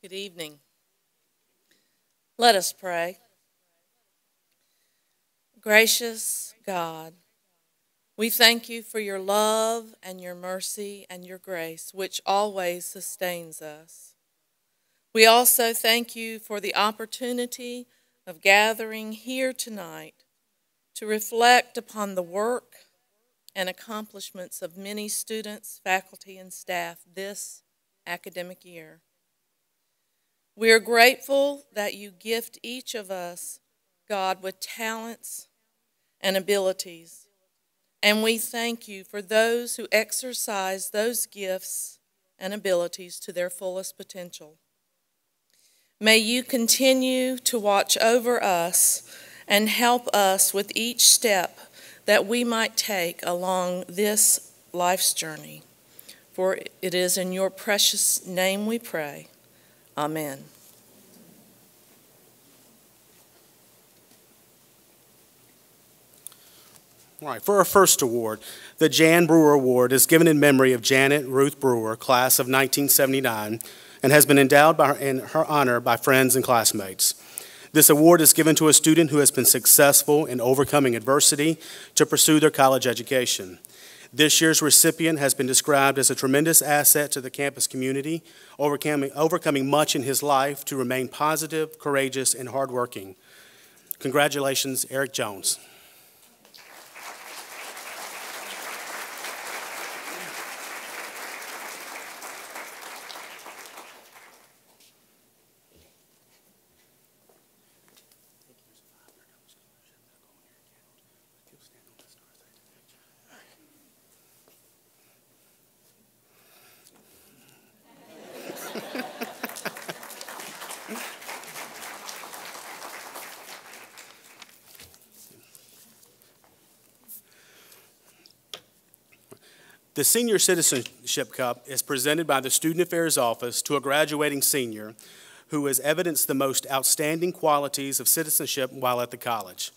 Good evening. Let us pray. Gracious God, we thank you for your love and your mercy and your grace, which always sustains us. We also thank you for the opportunity of gathering here tonight to reflect upon the work and accomplishments of many students, faculty, and staff this academic year. We are grateful that you gift each of us, God, with talents and abilities, and we thank you for those who exercise those gifts and abilities to their fullest potential. May you continue to watch over us and help us with each step that we might take along this life's journey. For it is in your precious name we pray. Amen. All right, for our first award, the Jan Brewer Award is given in memory of Janet Ruth Brewer, class of 1979, and has been endowed in her honor by friends and classmates. This award is given to a student who has been successful in overcoming adversity to pursue their college education. This year's recipient has been described as a tremendous asset to the campus community, overcoming much in his life to remain positive, courageous, and hardworking. Congratulations, Eric Jones. The Senior Citizenship Cup is presented by the Student Affairs Office to a graduating senior who has evidenced the most outstanding qualities of citizenship while at the college.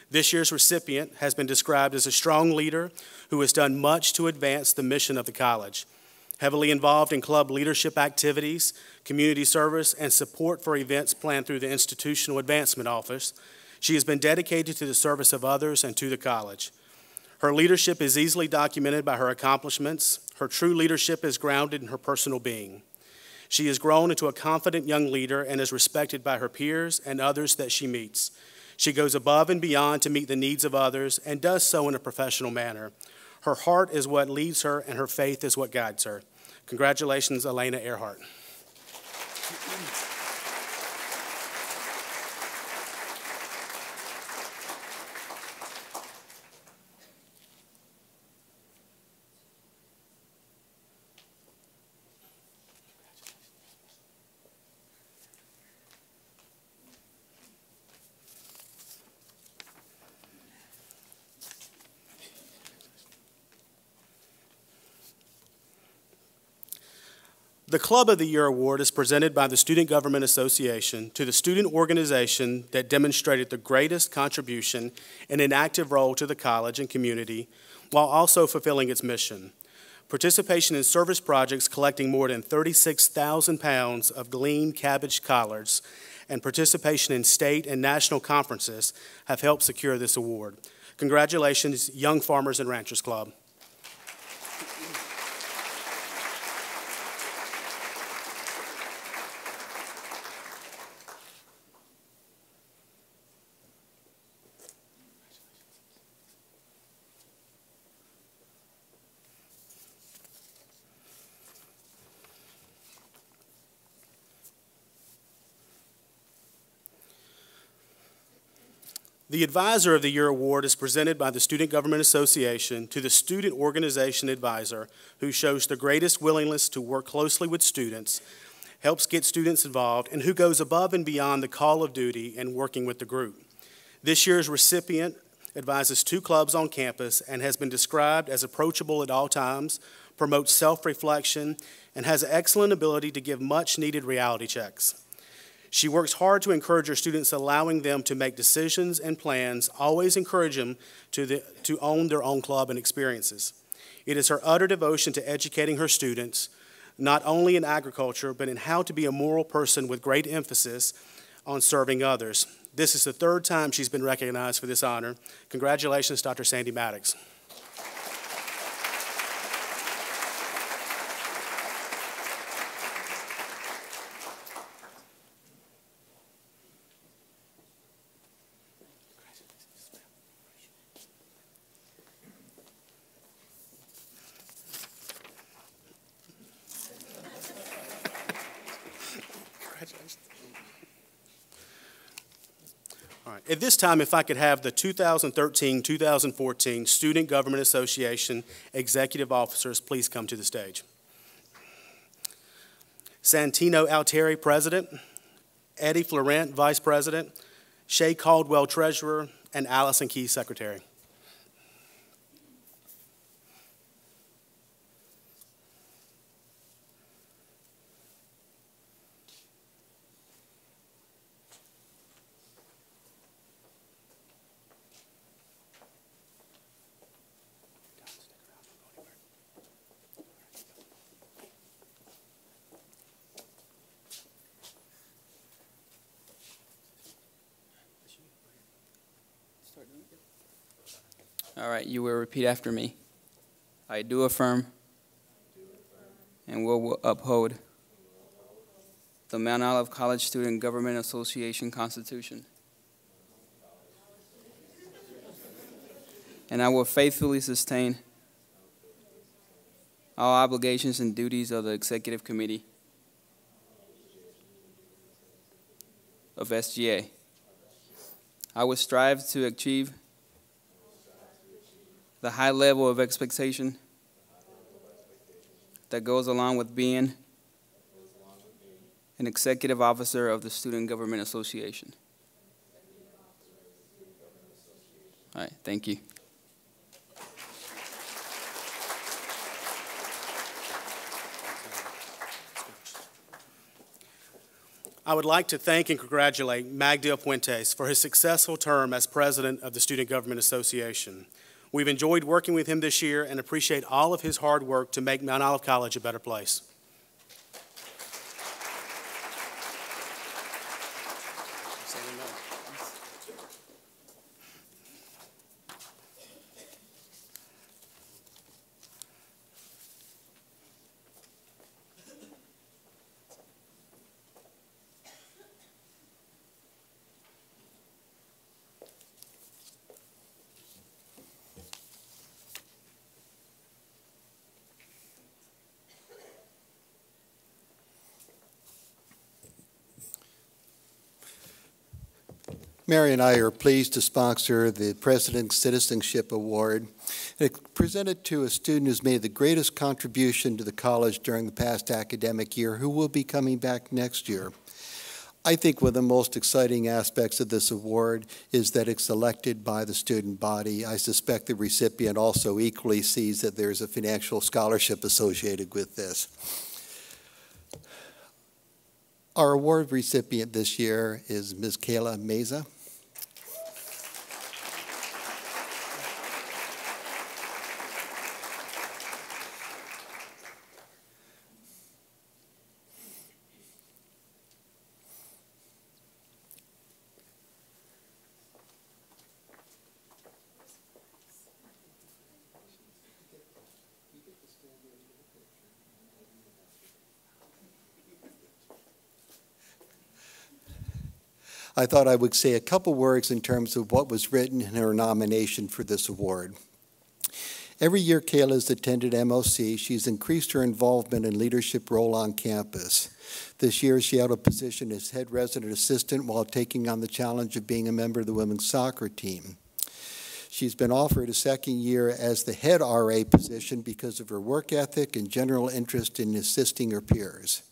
This year's recipient has been described as a strong leader who has done much to advance the mission of the college. Heavily involved in club leadership activities, community service, and support for events planned through the Institutional Advancement Office, she has been dedicated to the service of others and to the college. Her leadership is easily documented by her accomplishments. Her true leadership is grounded in her personal being. She has grown into a confident young leader and is respected by her peers and others that she meets. She goes above and beyond to meet the needs of others and does so in a professional manner. Her heart is what leads her and her faith is what guides her. Congratulations, Elena Earhart. The Club of the Year Award is presented by the Student Government Association to the student organization that demonstrated the greatest contribution in an active role to the college and community while also fulfilling its mission. Participation in service projects collecting more than 36,000 pounds of lean cabbage collards and participation in state and national conferences have helped secure this award. Congratulations, Young Farmers and Ranchers Club. The Advisor of the Year Award is presented by the Student Government Association to the Student Organization Advisor who shows the greatest willingness to work closely with students, helps get students involved, and who goes above and beyond the call of duty in working with the group. This year's recipient advises 2 clubs on campus and has been described as approachable at all times, promotes self-reflection, and has an excellent ability to give much-needed reality checks. She works hard to encourage her students, allowing them to make decisions and plans, always encourage them to own their own club and experiences. It is her utter devotion to educating her students, not only in agriculture, but in how to be a moral person with great emphasis on serving others. This is the third time she's been recognized for this honor. Congratulations, Dr. Sandy Maddox. All right. At this time, if I could have the 2013-2014 Student Government Association Executive Officers please come to the stage. Santino Altieri, President, Eddie Florent, Vice President, Shay Caldwell, Treasurer, and Allison Key, Secretary. All right, you will repeat after me. I do affirm and will uphold the Mount Olive College Student Government Association Constitution. And I will faithfully sustain all obligations and duties of the Executive Committee of SGA. I will strive to achieve the high level of expectation that goes along with being an executive officer of the Student Government Association. All right, thank you. I would like to thank and congratulate Magdiel Puentes for his successful term as president of the Student Government Association. We've enjoyed working with him this year and appreciate all of his hard work to make Mount Olive College a better place. Mary and I are pleased to sponsor the President's Citizenship Award. It's presented to a student who's made the greatest contribution to the college during the past academic year, who will be coming back next year. I think one of the most exciting aspects of this award is that it's elected by the student body. I suspect the recipient also equally sees that there's a financial scholarship associated with this. Our award recipient this year is Ms. Kayla Meza. I thought I would say a couple words in terms of what was written in her nomination for this award. Every year Kayla has attended MOC, she's increased her involvement and leadership role on campus. This year she held a position as head resident assistant while taking on the challenge of being a member of the women's soccer team. She's been offered a second year as the head RA position because of her work ethic and general interest in assisting her peers.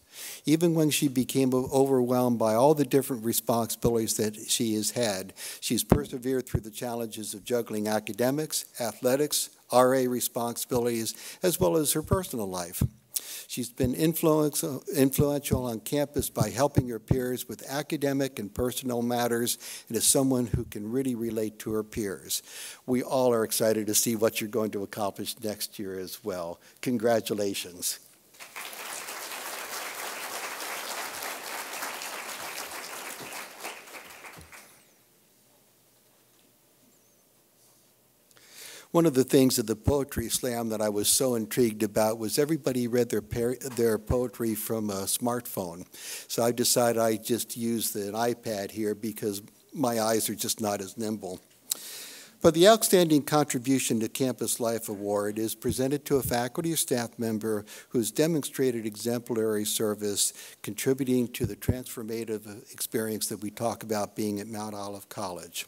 Even when she became overwhelmed by all the different responsibilities that she has had, she's persevered through the challenges of juggling academics, athletics, RA responsibilities, as well as her personal life. She's been influential on campus by helping her peers with academic and personal matters, and is someone who can really relate to her peers. We all are excited to see what you're going to accomplish next year as well. Congratulations. One of the things at the Poetry Slam that I was so intrigued about was everybody read their poetry from a smartphone. So I decided I'd just use an iPad here because my eyes are just not as nimble. But the Outstanding Contribution to Campus Life Award is presented to a faculty or staff member who's demonstrated exemplary service contributing to the transformative experience that we talk about being at Mount Olive College.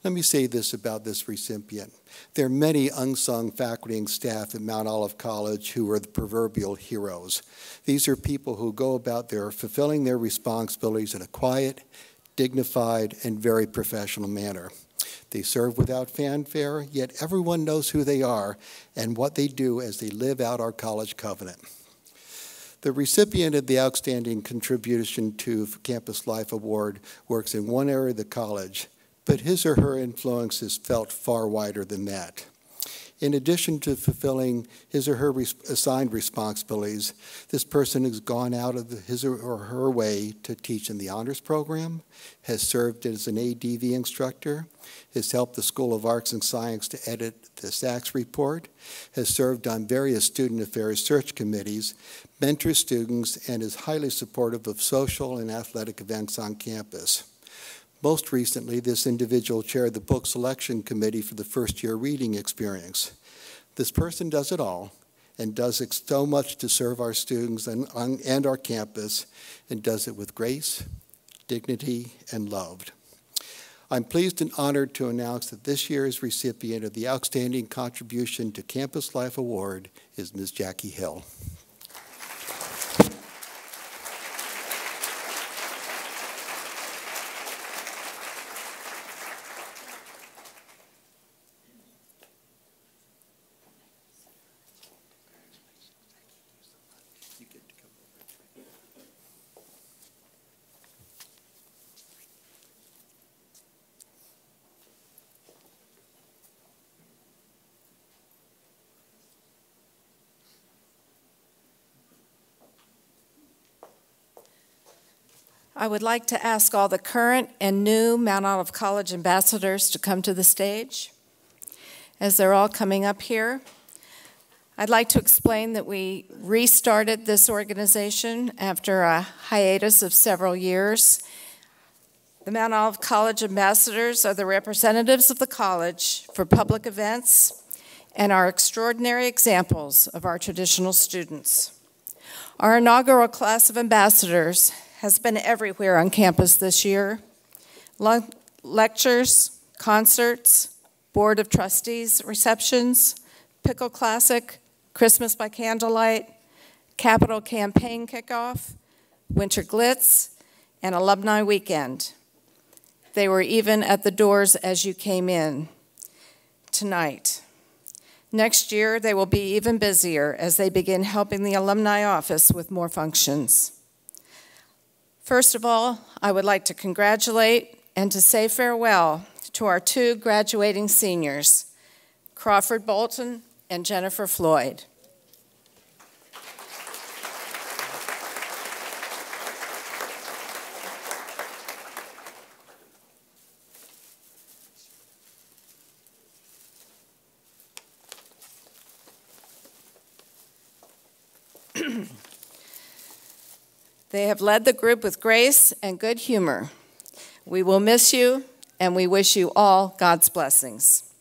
Let me say this about this recipient. There are many unsung faculty and staff at Mount Olive College who are the proverbial heroes. These are people who go about fulfilling their responsibilities in a quiet, dignified, and very professional manner. They serve without fanfare, yet everyone knows who they are and what they do as they live out our college covenant. The recipient of the Outstanding Contribution to Campus Life Award works in one area of the college, but his or her influence is felt far wider than that. In addition to fulfilling his or her assigned responsibilities, this person has gone out of his or her way to teach in the honors program, has served as an ADV instructor, has helped the School of Arts and Science to edit the SACS report, has served on various student affairs search committees, mentors students, and is highly supportive of social and athletic events on campus. Most recently, this individual chaired the book selection committee for the first-year reading experience. This person does it all and does so much to serve our students and our campus, and does it with grace, dignity, and love. I'm pleased and honored to announce that this year's recipient of the Outstanding Contribution to Campus Life Award is Ms. Jackie Hill. I would like to ask all the current and new Mount Olive College ambassadors to come to the stage. As they're all coming up here, I'd like to explain that we restarted this organization after a hiatus of several years. The Mount Olive College ambassadors are the representatives of the college for public events and are extraordinary examples of our traditional students. Our inaugural class of ambassadors has been everywhere on campus this year. Lectures, concerts, Board of Trustees receptions, Pickle Classic, Christmas by Candlelight, Capitol Campaign Kickoff, Winter Glitz, and Alumni Weekend. They were even at the doors as you came in tonight. Next year, they will be even busier as they begin helping the alumni office with more functions. First of all, I would like to congratulate and to say farewell to our two graduating seniors, Crawford Bolton and Jennifer Floyd. They have led the group with grace and good humor. We will miss you, and we wish you all God's blessings.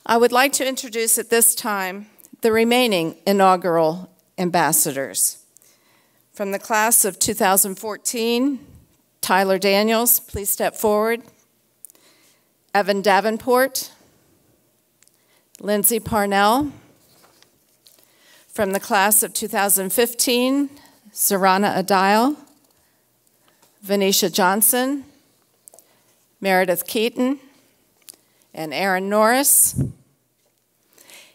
I would like to introduce at this time the remaining inaugural ambassadors. From the class of 2014, Tyler Daniels, please step forward. Evan Davenport, Lindsay Parnell. From the class of 2015, Zarana Adile, Venetia Johnson, Meredith Keaton, and Aaron Norris.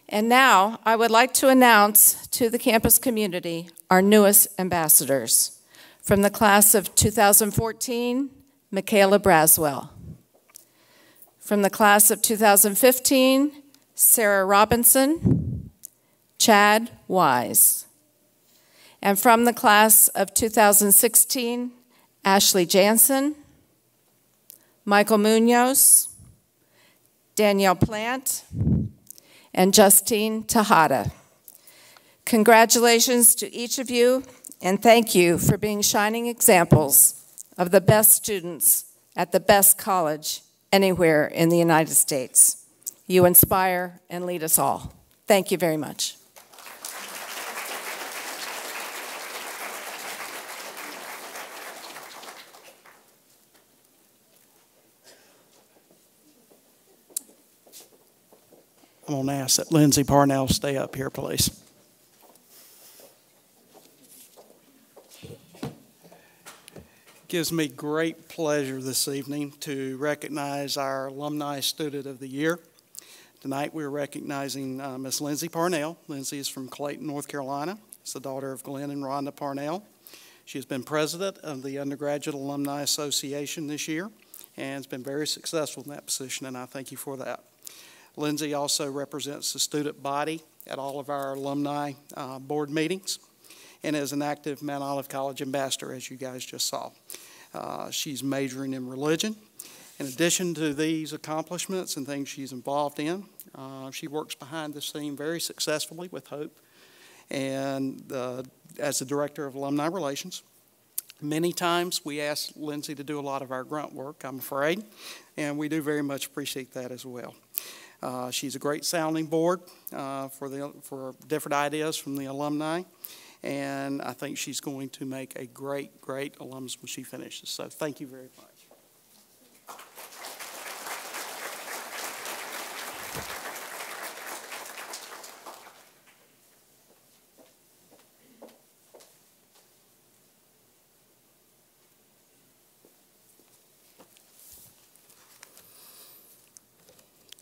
And now I would like to announce to the campus community our newest ambassadors. From the class of 2014, Michaela Braswell. From the class of 2015, Sarah Robinson, Chad Wise. And from the class of 2016, Ashley Jansen, Michael Munoz, Danielle Plant, and Justine Tejada. Congratulations to each of you, and thank you for being shining examples of the best students at the best college anywhere in the United States. You inspire and lead us all. Thank you very much. I'm going to ask that Lindsay Parnell stay up here, please. Gives me great pleasure this evening to recognize our Alumni Student of the Year. Tonight we're recognizing Miss Lindsay Parnell. Lindsay is from Clayton, North Carolina. She's the daughter of Glenn and Rhonda Parnell. She has been president of the Undergraduate Alumni Association this year and has been very successful in that position, and I thank you for that. Lindsay also represents the student body at all of our alumni board meetings and is an active Mount Olive College ambassador, as you guys just saw. She's majoring in religion. In addition to these accomplishments and things she's involved in, she works behind the scene very successfully with Hope and as the director of alumni relations. Many times we ask Lindsay to do a lot of our grunt work, I'm afraid, and we do very much appreciate that as well. She's a great sounding board for different ideas from the alumni, and I think she's going to make a great, great alumnus when she finishes. So thank you very much.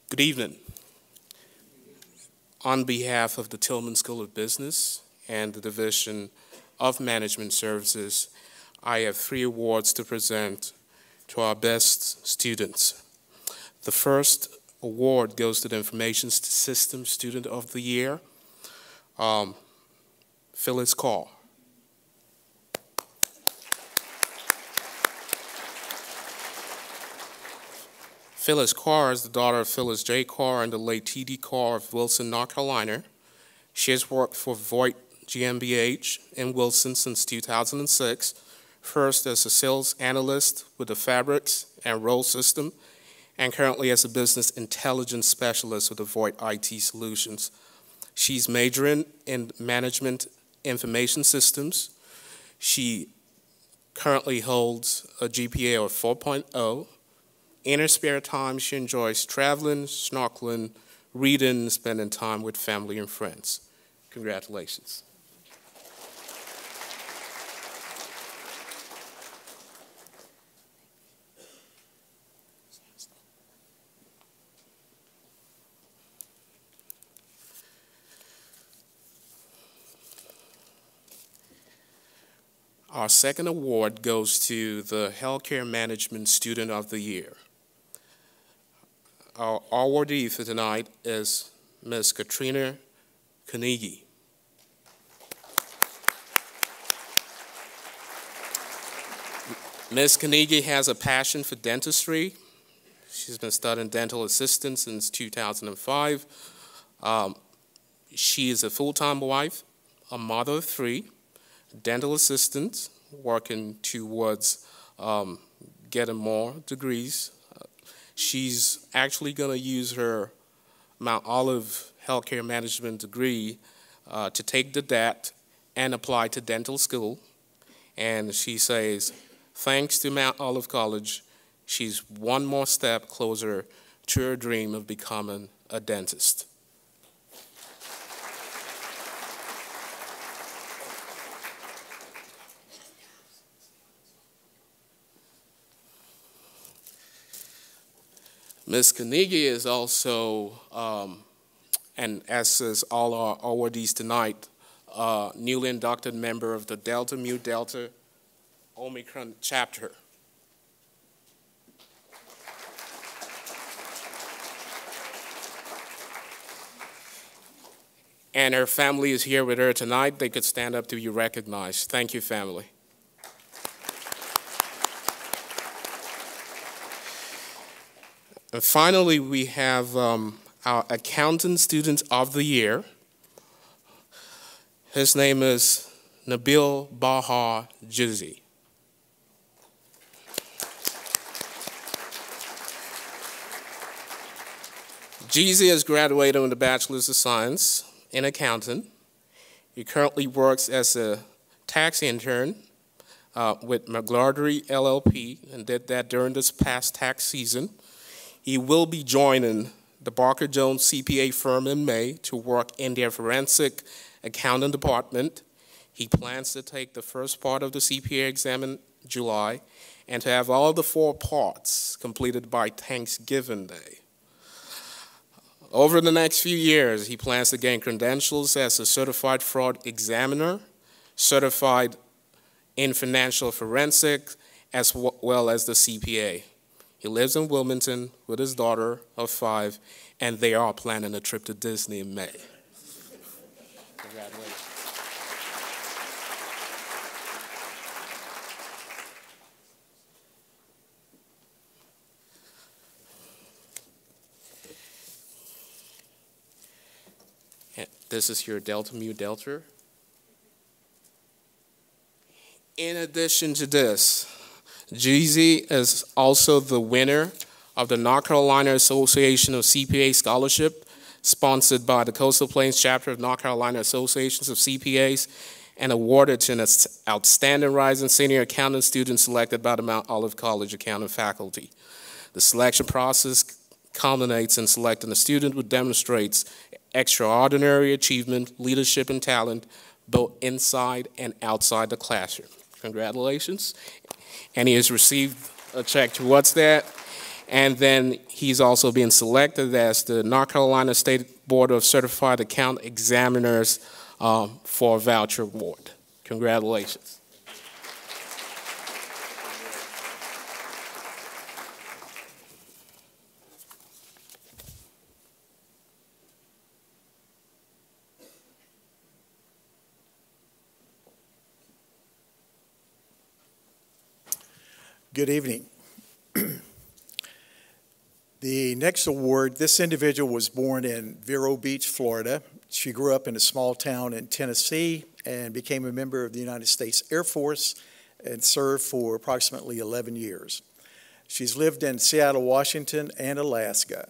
Good evening. On behalf of the Tillman School of Business and the Division of Management Services, I have 3 awards to present to our best students. The first award goes to the Information Systems Student of the Year, Phyllis Carr. Phyllis Carr is the daughter of Phyllis J. Carr and the late T.D. Carr of Wilson, North Carolina. She has worked for Voight GmbH in Wilson since 2006, first as a sales analyst with the Fabrics and Roll System, and currently as a business intelligence specialist with the Voight IT Solutions. She's majoring in management information systems. She currently holds a GPA of 4.0. In her spare time, she enjoys traveling, snorkeling, reading, and spending time with family and friends. Congratulations. Our second award goes to the Healthcare Management Student of the Year. Our awardee for tonight is Ms. Katrina Carnegie. Ms. Carnegie has a passion for dentistry. She's been studying dental assistant since 2005. She is a full-time wife, a mother of 3, dental assistant, working towards getting more degrees. She's actually going to use her Mount Olive Healthcare Management degree to take the DAT and apply to dental school. And she says, thanks to Mount Olive College, she's one more step closer to her dream of becoming a dentist. Ms. Carnegie is also, and as is all our awardees tonight, newly inducted member of the Delta Mu Delta Omicron chapter. And her family is here with her tonight. They could stand up to be recognized. Thank you, family. And finally, we have our Accountant Student of the Year. His name is Nabil Bahar Jizzi. Jizzi has graduated with a Bachelor's of Science in Accounting. He currently works as a tax intern with McGlardery LLP and did that during this past tax season. He will be joining the Barker Jones CPA firm in May to work in their forensic accounting department. He plans to take the first part of the CPA exam in July and to have all the 4 parts completed by Thanksgiving Day. Over the next few years, he plans to gain credentials as a certified fraud examiner, certified in financial forensics, as well as the CPA. He lives in Wilmington with his daughter of 5, and they are planning a trip to Disney in May. Congratulations. This is your Delta Mu Delta. In addition to this, Jizzi is also the winner of the North Carolina Association of CPA Scholarship, sponsored by the Coastal Plains chapter of North Carolina Associations of CPAs, and awarded to an outstanding rising senior accounting student selected by the Mount Olive College accounting faculty. The selection process culminates in selecting a student who demonstrates extraordinary achievement, leadership, and talent, both inside and outside the classroom. Congratulations. And he has received a check towards that. And then he's also been selected as the North Carolina State Board of Certified Account Examiners for a voucher award. Congratulations. Good evening. The next award, this individual was born in Vero Beach, Florida. She grew up in a small town in Tennessee and became a member of the United States Air Force and served for approximately 11 years. She's lived in Seattle, Washington, and Alaska.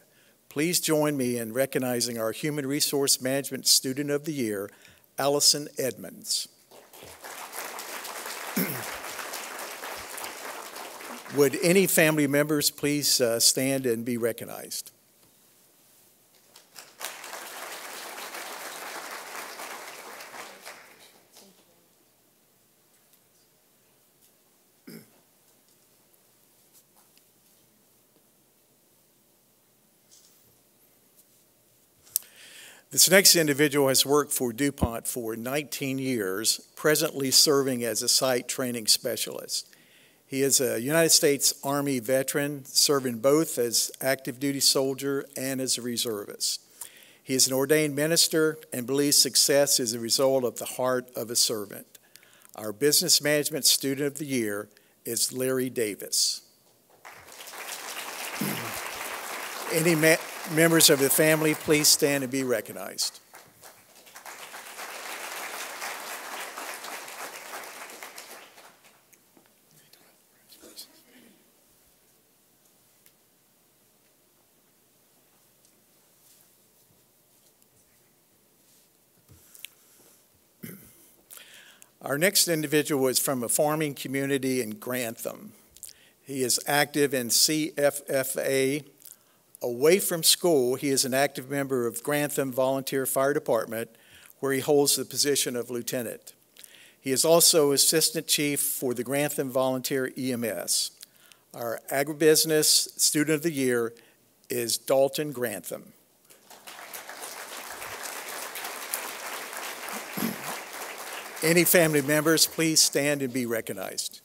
Please join me in recognizing our Human Resource Management Student of the Year, Allison Edmonds. Would any family members please stand and be recognized? This next individual has worked for DuPont for 19 years, presently serving as a site training specialist. He is a United States Army veteran, serving both as active duty soldier and as a reservist. He is an ordained minister and believes success is a result of the heart of a servant. Our Business Management Student of the Year is Larry Davis. Any members of the family, please stand and be recognized. Our next individual is from a farming community in Grantham. He is active in CFFA. Away from school, he is an active member of Grantham Volunteer Fire Department, where he holds the position of lieutenant. He is also assistant chief for the Grantham Volunteer EMS. Our agribusiness student of the year is Dalton Grantham. Any family members, please stand and be recognized.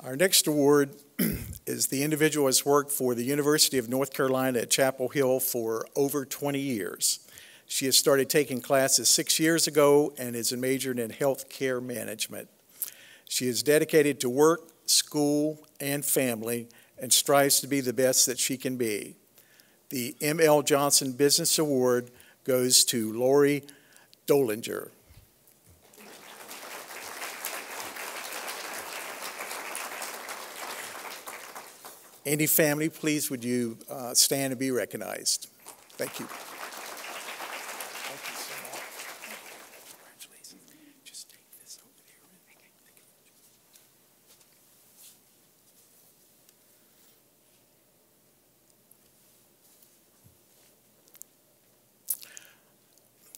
Our next award is the individual has worked for the University of North Carolina at Chapel Hill for over 20 years. She has started taking classes 6 years ago and is majored in health care management. She is dedicated to work, school, and family and strives to be the best that she can be. The M.L. Johnson Business Award goes to Lori Dolinger. Any family, please, would you stand and be recognized? Thank you. Thank you so much. Congratulations. Just take this over here.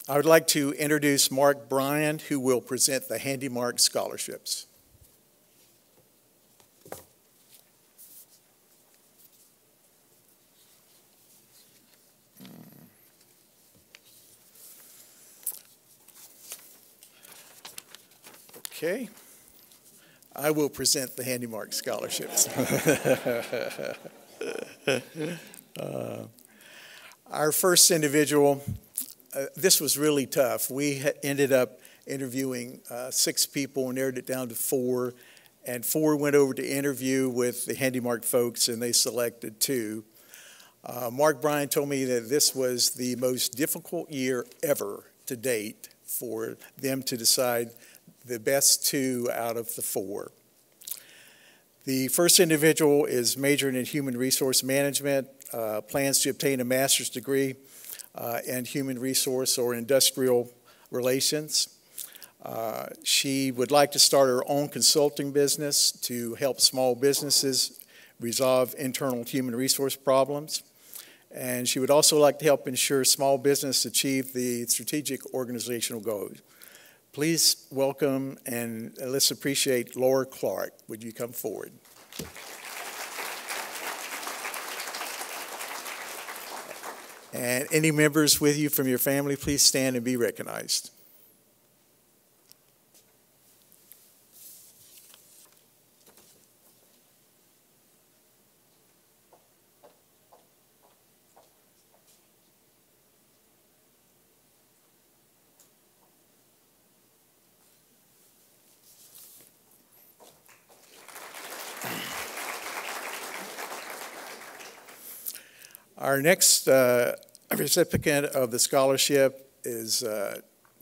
I would like to introduce Mark Bryan, who will present the Handy Mark Scholarships. Okay, I will present the Handy Mark Scholarships. Our first individual, this was really tough. We ended up interviewing 6 people and narrowed it down to 4, and 4 went over to interview with the Handy Mark folks, and they selected 2. Mark Bryan told me that this was the most difficult year ever to date for them to decide the best 2 out of the 4. The first individual is majoring in human resource management, plans to obtain a master's degree in human resource or industrial relations. She would like to start her own consulting business to help small businesses resolve internal human resource problems. And she would also like to help ensure small business achieve the strategic organizational goals. Please welcome and let's appreciate Laura Clark. Would you come forward? And any members with you from your family, please stand and be recognized. Our next recipient of the scholarship is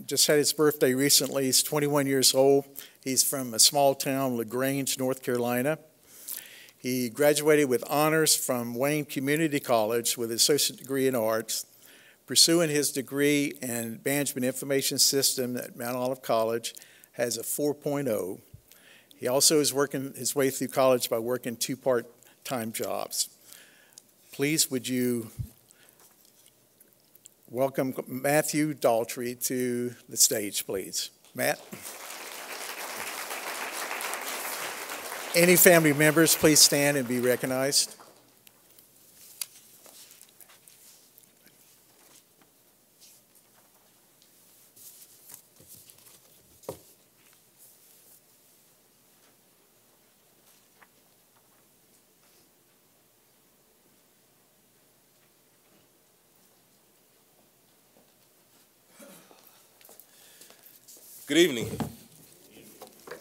just had his birthday recently. He's 21 years old. He's from a small town, LaGrange, North Carolina. He graduated with honors from Wayne Community College with an associate degree in arts, pursuing his degree in management information system at Mount Olive College, has a 4.0. He also is working his way through college by working 2 part-time jobs. Please, would you welcome Matthew Daltrey to the stage, please. Matt? Any family members, please stand and be recognized. Good evening.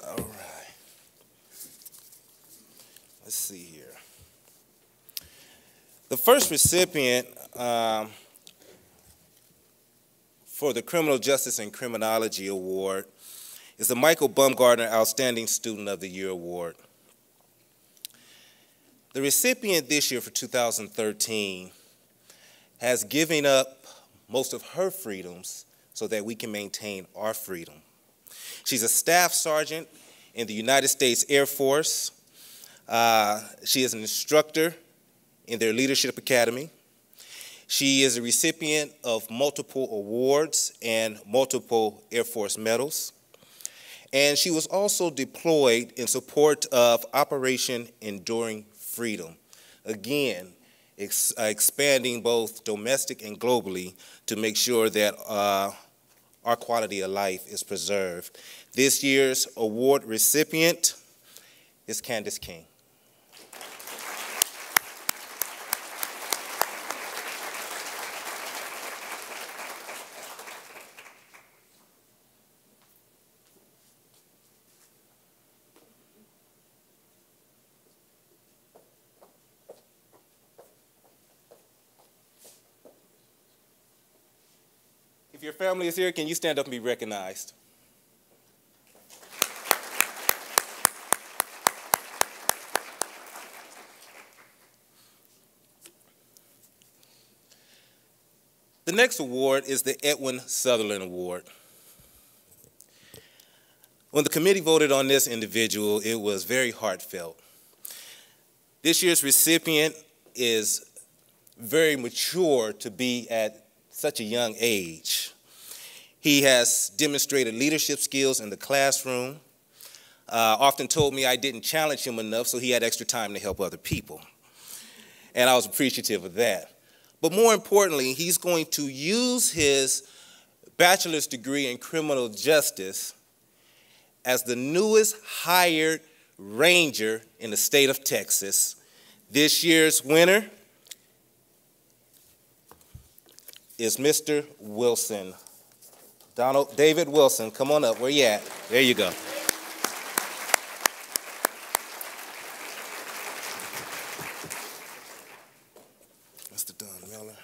All right. Let's see here. The first recipient for the Criminal Justice and Criminology Award is the Michael Bumgardner Outstanding Student of the Year Award. The recipient this year for 2013 has given up most of her freedoms so that we can maintain our freedom. She's a staff sergeant in the United States Air Force. She is an instructor in their Leadership Academy. She is a recipient of multiple awards and multiple Air Force medals. And she was also deployed in support of Operation Enduring Freedom. Again, expanding both domestic and globally to make sure that our quality of life is preserved. This year's award recipient is Candace King. If your family is here, can you stand up and be recognized? The next award is the Edwin Sutherland Award. When the committee voted on this individual, it was very heartfelt. This year's recipient is very mature to be at such a young age. He has demonstrated leadership skills in the classroom, often told me I didn't challenge him enough, so he had extra time to help other people. And I was appreciative of that. But more importantly, he's going to use his bachelor's degree in criminal justice as the newest hired ranger in the state of Texas. This year's winner is Mr. Wilson. David Wilson, come on up. Where you at? There you go. Mr. Don Miller.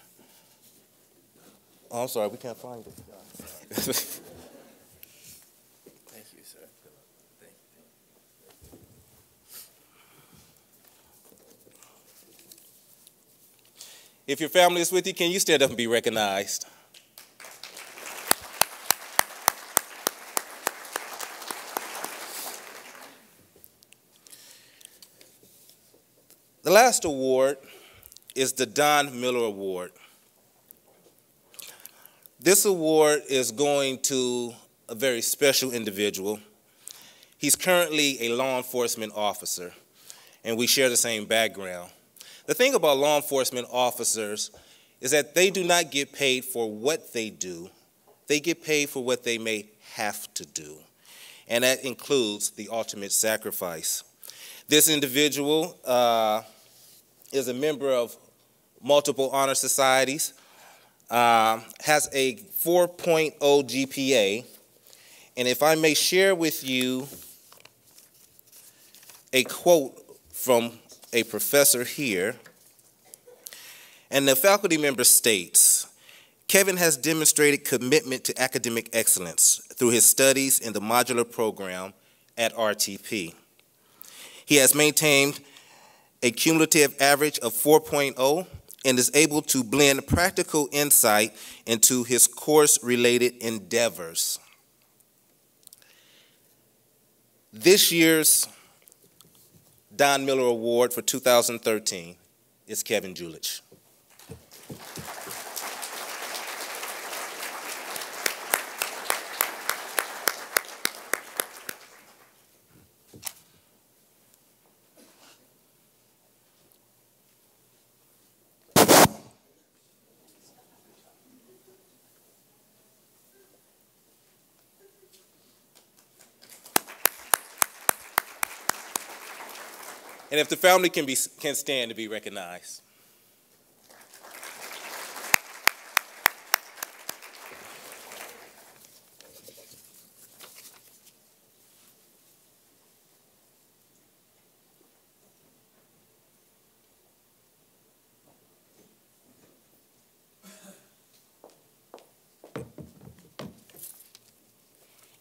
Oh, I'm sorry, we can't find it. Thank you, sir. Thank you. If your family is with you, can you stand up and be recognized? The last award is the Don Miller Award. This award is going to a very special individual. He's currently a law enforcement officer, and we share the same background. The thing about law enforcement officers is that they do not get paid for what they do. They get paid for what they may have to do, and that includes the ultimate sacrifice. This individual is a member of multiple honor societies, has a 4.0 GPA, and if I may share with you a quote from a professor here, and the faculty member states, Kevin has demonstrated commitment to academic excellence through his studies in the modular program at RTP. He has maintained a cumulative average of 4.0 and is able to blend practical insight into his course-related endeavors. This year's Don Miller Award for 2013 is Kevin Julich. And if the family can stand to be recognized.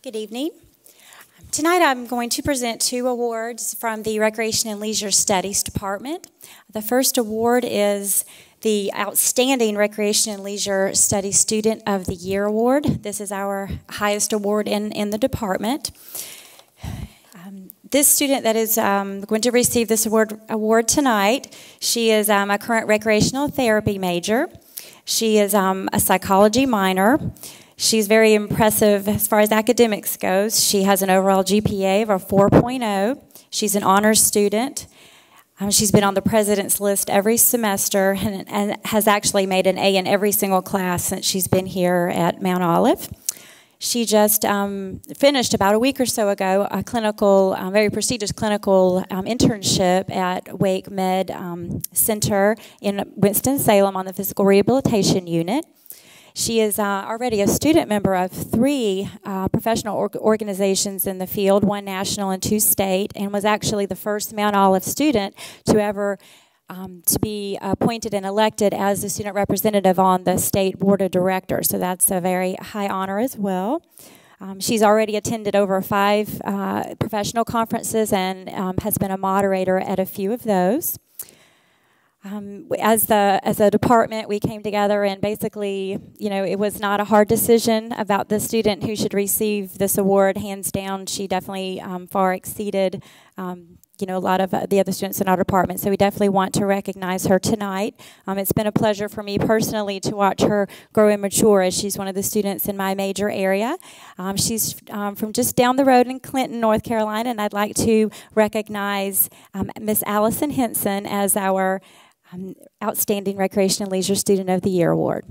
Good evening. Tonight I'm going to present 2 awards from the Recreation and Leisure Studies Department. The first award is the Outstanding Recreation and Leisure Studies Student of the Year Award. This is our highest award in the department. This student that is going to receive this award tonight, she is a current recreational therapy major. She is a psychology minor. She's very impressive as far as academics goes. She has an overall GPA of a 4.0. She's an honors student. She's been on the president's list every semester and has actually made an A in every single class since she's been here at Mount Olive. She just finished about a week or so ago a clinical, very prestigious clinical internship at Wake Med Center in Winston-Salem on the Physical Rehabilitation Unit. She is already a student member of 3 professional organizations in the field, 1 national and 2 state, and was actually the first Mount Olive student to ever to be appointed and elected as the student representative on the state board of directors. So that's a very high honor as well. She's already attended over 5 professional conferences and has been a moderator at a few of those. As a department, we came together and basically, it was not a hard decision about the student who should receive this award. Hands down, she definitely far exceeded a lot of the other students in our department. So we definitely want to recognize her tonight. It's been a pleasure for me personally to watch her grow and mature as she's one of the students in my major area. She's from just down the road in Clinton, North Carolina, and I'd like to recognize Miss Allison Henson as our Outstanding Recreation and Leisure Student of the Year Award.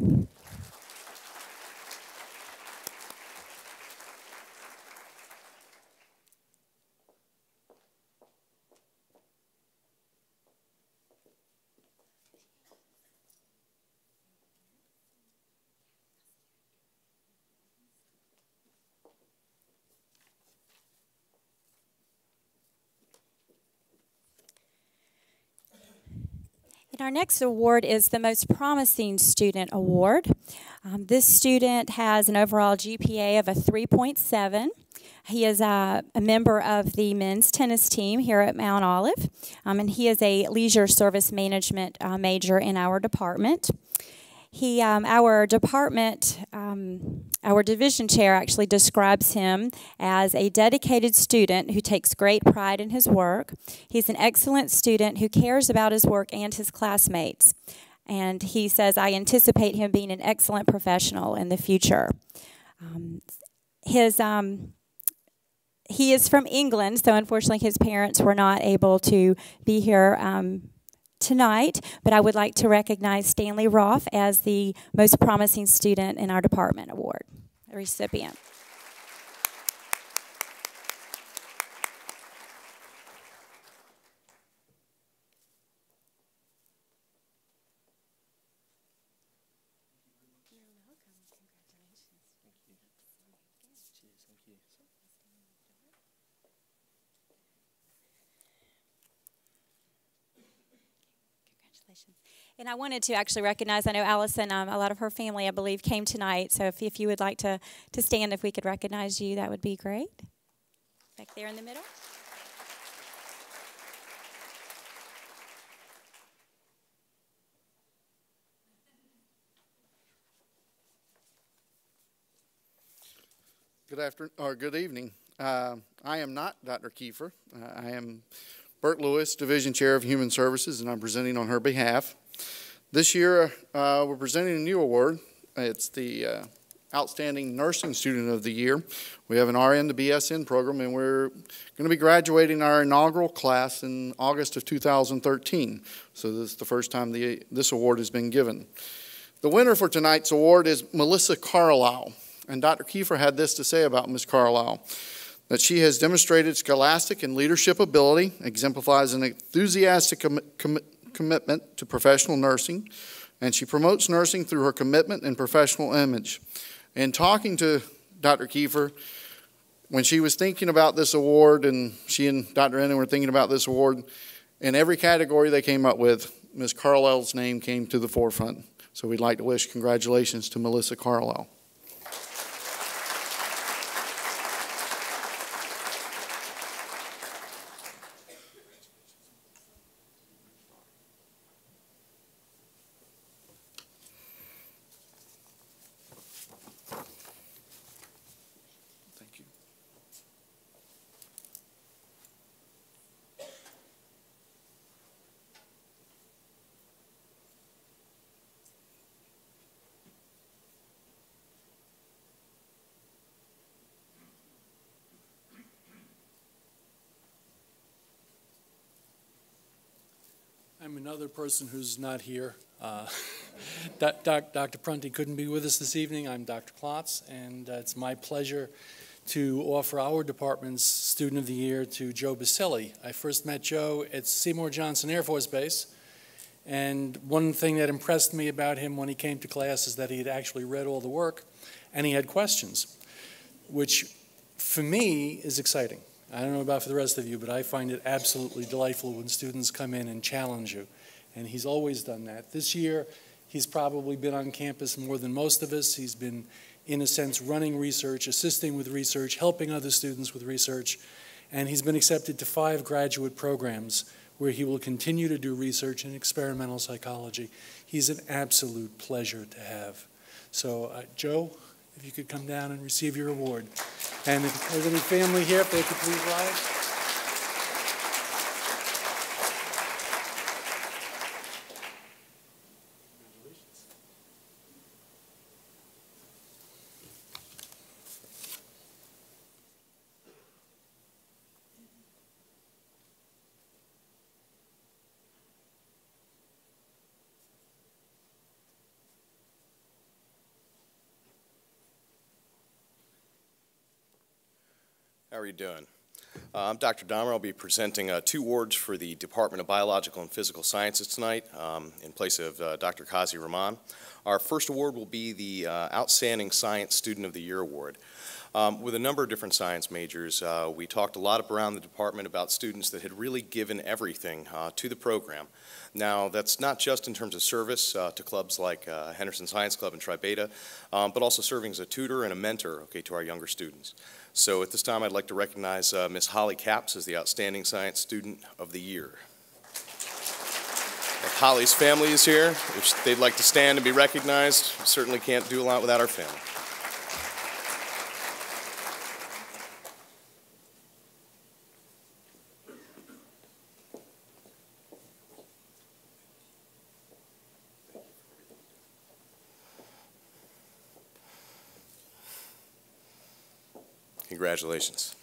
Our next award is the Most Promising Student Award. This student has an overall GPA of a 3.7. He is a member of the men's tennis team here at Mount Olive, and he is a leisure service management major in our department. Our department, our division chair actually describes him as a dedicated student who takes great pride in his work. He's an excellent student who cares about his work and his classmates. And he says, I anticipate him being an excellent professional in the future. He is from England, so unfortunately his parents were not able to be here tonight, but I would like to recognize Stanley Roth as the Most Promising Student in our department award, the recipient. And I wanted to actually recognize, I know Allison, a lot of her family, I believe, came tonight. So if you would like to stand, if we could recognize you, that would be great. Back there in the middle. Good afternoon, or good evening. I am not Dr. Kiefer. I am Bert Lewis, Division Chair of Human Services, and I'm presenting on her behalf. This year, we're presenting a new award. It's the Outstanding Nursing Student of the Year. We have an RN to BSN program, and we're going to be graduating our inaugural class in August of 2013. So this is the first time this award has been given. The winner for tonight's award is Melissa Carlisle. And Dr. Kiefer had this to say about Ms. Carlisle, that she has demonstrated scholastic and leadership ability, exemplifies an enthusiastic commitment to professional nursing, and she promotes nursing through her commitment and professional image. In talking to Dr. Kiefer, when she was thinking about this award, and she and Dr. Ennan were thinking about this award, in every category they came up with, Ms. Carlisle's name came to the forefront. So we'd like to wish congratulations to Melissa Carlisle. I'm another person who's not here. Dr. Prunty couldn't be with us this evening. I'm Dr. Klotz, and it's my pleasure to offer our department's Student of the Year to Joe Basilli. I first met Joe at Seymour Johnson Air Force Base, and one thing that impressed me about him when he came to class is that he had actually read all the work, and he had questions, which for me is exciting. I don't know about for the rest of you, but I find it absolutely delightful when students come in and challenge you. And he's always done that. This year, he's probably been on campus more than most of us. He's been, in a sense, running research, assisting with research, helping other students with research. And he's been accepted to 5 graduate programs where he will continue to do research in experimental psychology. He's an absolute pleasure to have. So, Joe, if you could come down and receive your award. And if there's any family here, if they could please rise. How are you doing? I'm Dr. Dahmer. I'll be presenting 2 awards for the Department of Biological and Physical Sciences tonight in place of Dr. Kazi Rahman. Our first award will be the Outstanding Science Student of the Year Award. With a number of different science majors, we talked a lot around the department about students that had really given everything to the program. Now, that's not just in terms of service to clubs like Henderson Science Club and Tri Beta, but also serving as a tutor and a mentor, to our younger students. So at this time, I'd like to recognize Ms. Holly Capps as the Outstanding Science Student of the Year. If Holly's family is here, if they'd like to stand and be recognized, certainly can't do a lot without our family. Congratulations.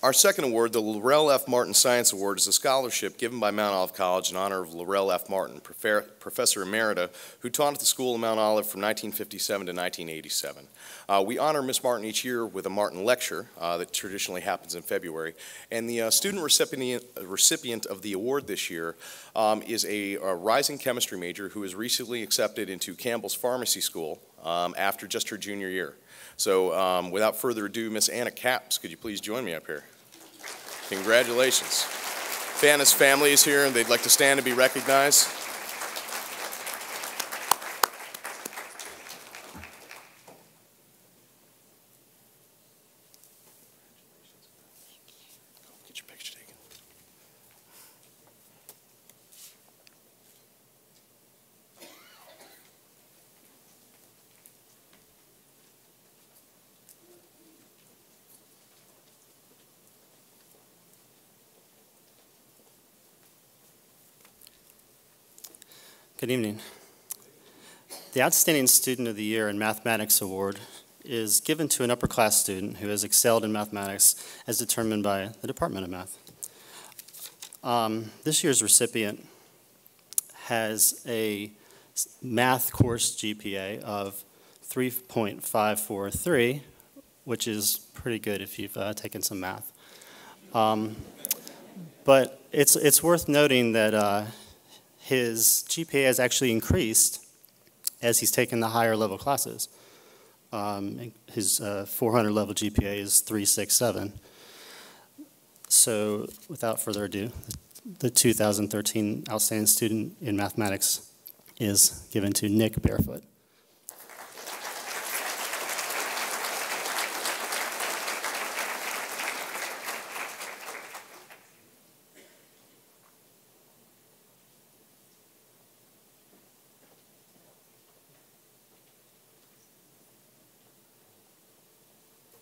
Our second award, the Laurel F. Martin Science Award, is a scholarship given by Mount Olive College in honor of Laurel F. Martin, Professor Emerita, who taught at the school of Mount Olive from 1957 to 1987. We honor Ms. Martin each year with a Martin Lecture that traditionally happens in February. And the student recipient of the award this year is a rising chemistry major who is recently accepted into Campbell's Pharmacy School after just her junior year. So without further ado, Ms. Anna Capps, could you please join me up here? Congratulations. Fanna's family is here and they'd like to stand and be recognized. Get your picture taken. Good evening. The Outstanding Student of the Year in Mathematics Award is given to an upper class student who has excelled in mathematics as determined by the Department of Math. This year's recipient has a math course GPA of 3.543, which is pretty good if you've taken some math. But it's worth noting that his GPA has actually increased as he's taken the higher level classes. His 400 level GPA is 367. So without further ado, the 2013 Outstanding Student in Mathematics is given to Nick Barefoot.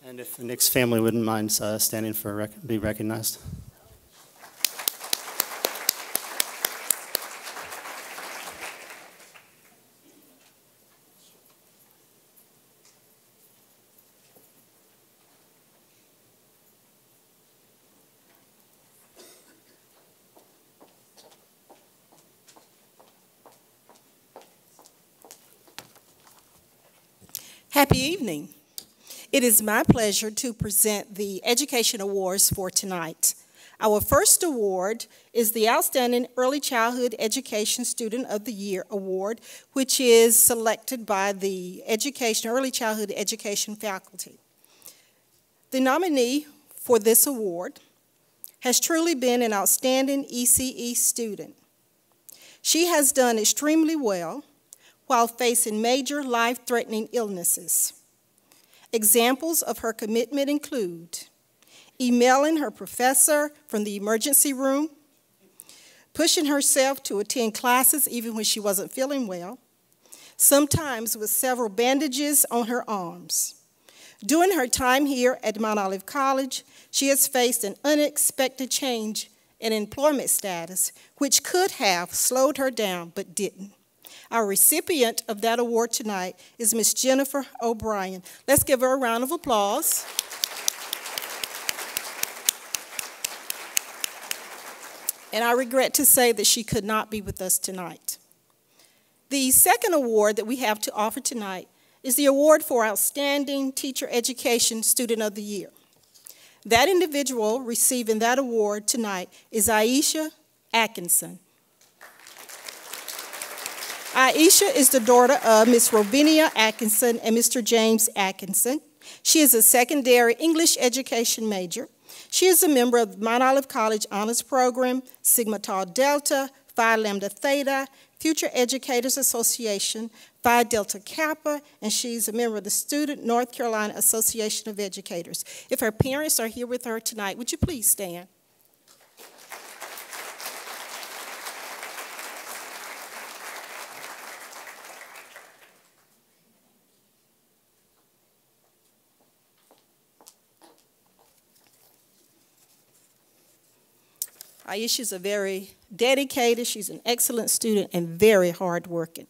And if Nick's family wouldn't mind standing for be recognized. Happy evening. It is my pleasure to present the Education Awards for tonight. Our first award is the Outstanding Early Childhood Education Student of the Year Award, which is selected by the Early Childhood Education faculty. The nominee for this award has truly been an outstanding ECE student. She has done extremely well while facing major life-threatening illnesses. Examples of her commitment include emailing her professor from the emergency room, pushing herself to attend classes even when she wasn't feeling well, sometimes with several bandages on her arms. During her time here at Mount Olive College, she has faced an unexpected change in employment status, which could have slowed her down but didn't. Our recipient of that award tonight is Miss Jennifer O'Brien. Let's give her a round of applause. And I regret to say that she could not be with us tonight. The second award that we have to offer tonight is the award for Outstanding Teacher Education Student of the Year. That individual receiving that award tonight is Aisha Atkinson. Aisha is the daughter of Miss Rovinia Atkinson and Mr. James Atkinson. She is a secondary English education major. She is a member of the Mount Olive College Honors Program, Sigma Tau Delta, Phi Lambda Theta, Future Educators Association, Phi Delta Kappa, and she's a member of the Student North Carolina Association of Educators. If her parents are here with her tonight, would you please stand? Aisha's a very dedicated, she's an excellent student and very hardworking.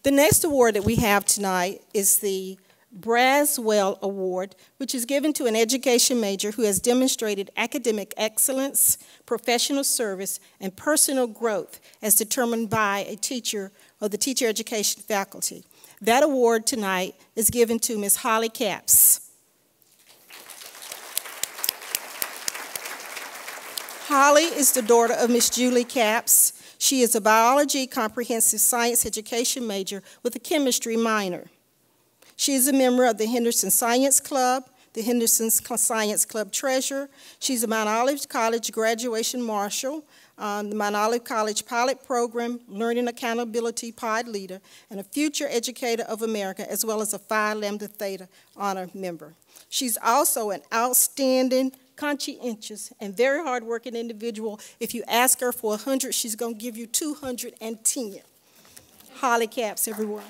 The next award that we have tonight is the Braswell Award, which is given to an education major who has demonstrated academic excellence, professional service, and personal growth as determined by a teacher of the teacher education faculty. That award tonight is given to Ms. Holly Capps. Holly is the daughter of Miss Julie Capps. She is a biology comprehensive science education major with a chemistry minor. She is a member of the Henderson Science Club, the Henderson Science Club treasurer. She's a Mount Olive College graduation marshal, the Mount Olive College pilot program, learning accountability pod leader, and a future educator of America, as well as a Phi Lambda Theta honor member. She's also an outstanding, conscientious, and very hardworking individual. If you ask her for 100, she's going to give you 210. Holly Capps, everyone.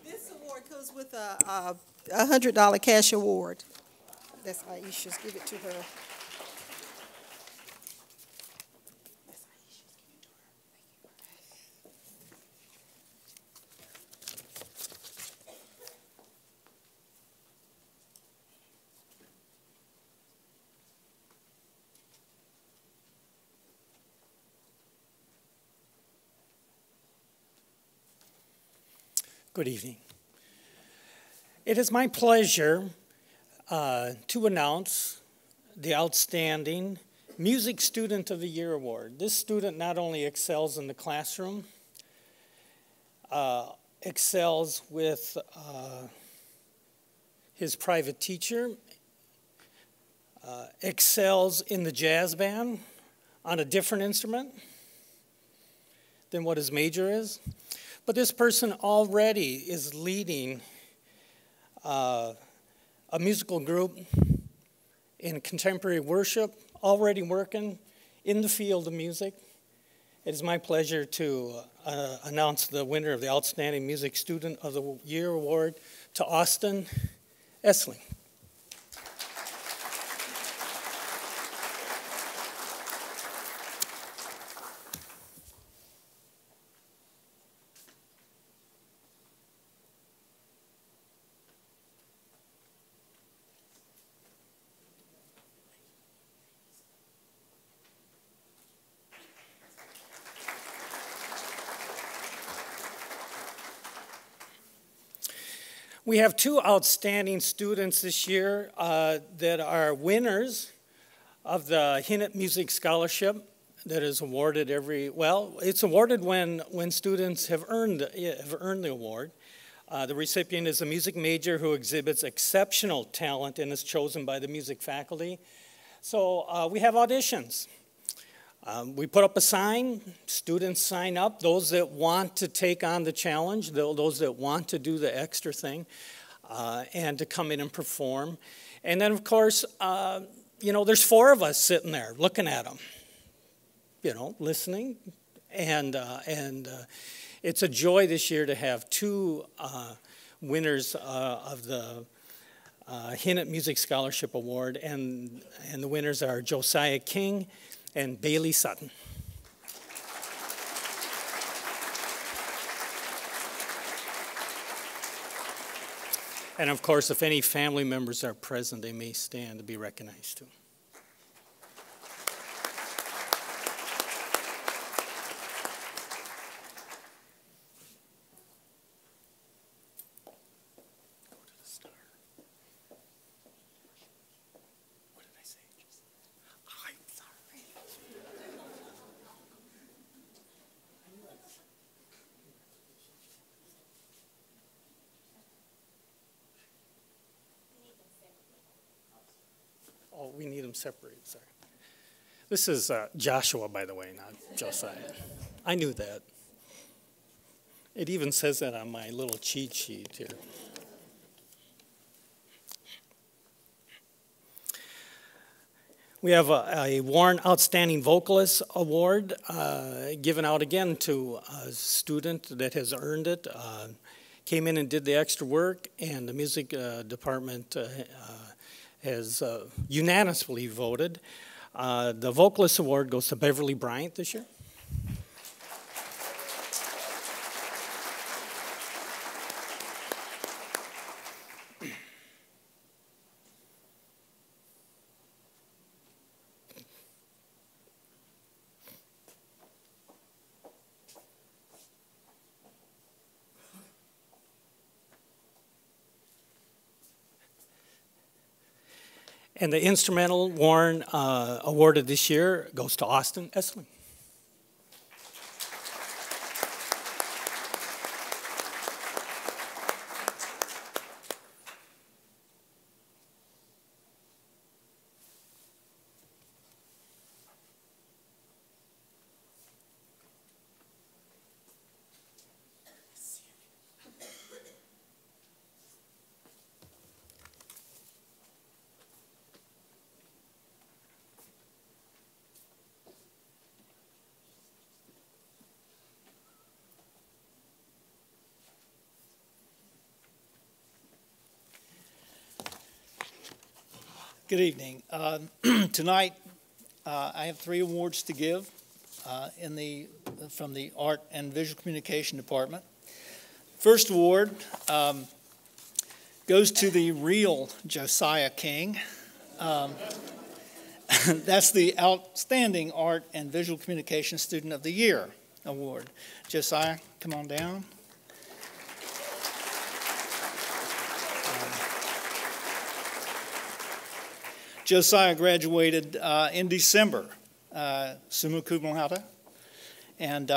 This award comes with a $100 cash award. That's Aisha's. Give it to her. Good evening. It is my pleasure to announce the Outstanding Music Student of the Year Award. This student not only excels in the classroom, excels with his private teacher, excels in the jazz band on a different instrument than what his major is. But this person already is leading a musical group in contemporary worship, already working in the field of music. It is my pleasure to announce the winner of the Outstanding Music Student of the Year Award to Austin Essling. We have two outstanding students this year that are winners of the Hinnett Music Scholarship that is awarded it's awarded when students have earned the award. The recipient is a music major who exhibits exceptional talent and is chosen by the music faculty. So we have auditions. We put up a sign, students sign up, those that want to take on the challenge, those that want to do the extra thing, and to come in and perform. And then, of course, there's 4 of us sitting there looking at them, listening. And it's a joy this year to have 2 winners of the Hinnett Music Scholarship Award, and the winners are Josiah King and Bailey Sutton. And of course, if any family members are present, they may stand to be recognized too. Oh, we need them separated, sorry. This is Joshua, by the way, not Josiah. I knew that. It even says that on my little cheat sheet here. We have a Warren Outstanding Vocalist Award given out again to a student that has earned it. Came in and did the extra work, and the music department has unanimously voted. The Vocalist Award goes to Beverly Bryant this year. And the instrumental Warren awarded this year goes to Austin Essling. Good evening. Tonight, I have 3 awards to give from the Art and Visual Communication Department. First award goes to the real Josiah King. That's the Outstanding Art and Visual Communication Student of the Year award. Josiah, come on down. Josiah graduated in December, summa cum laude, and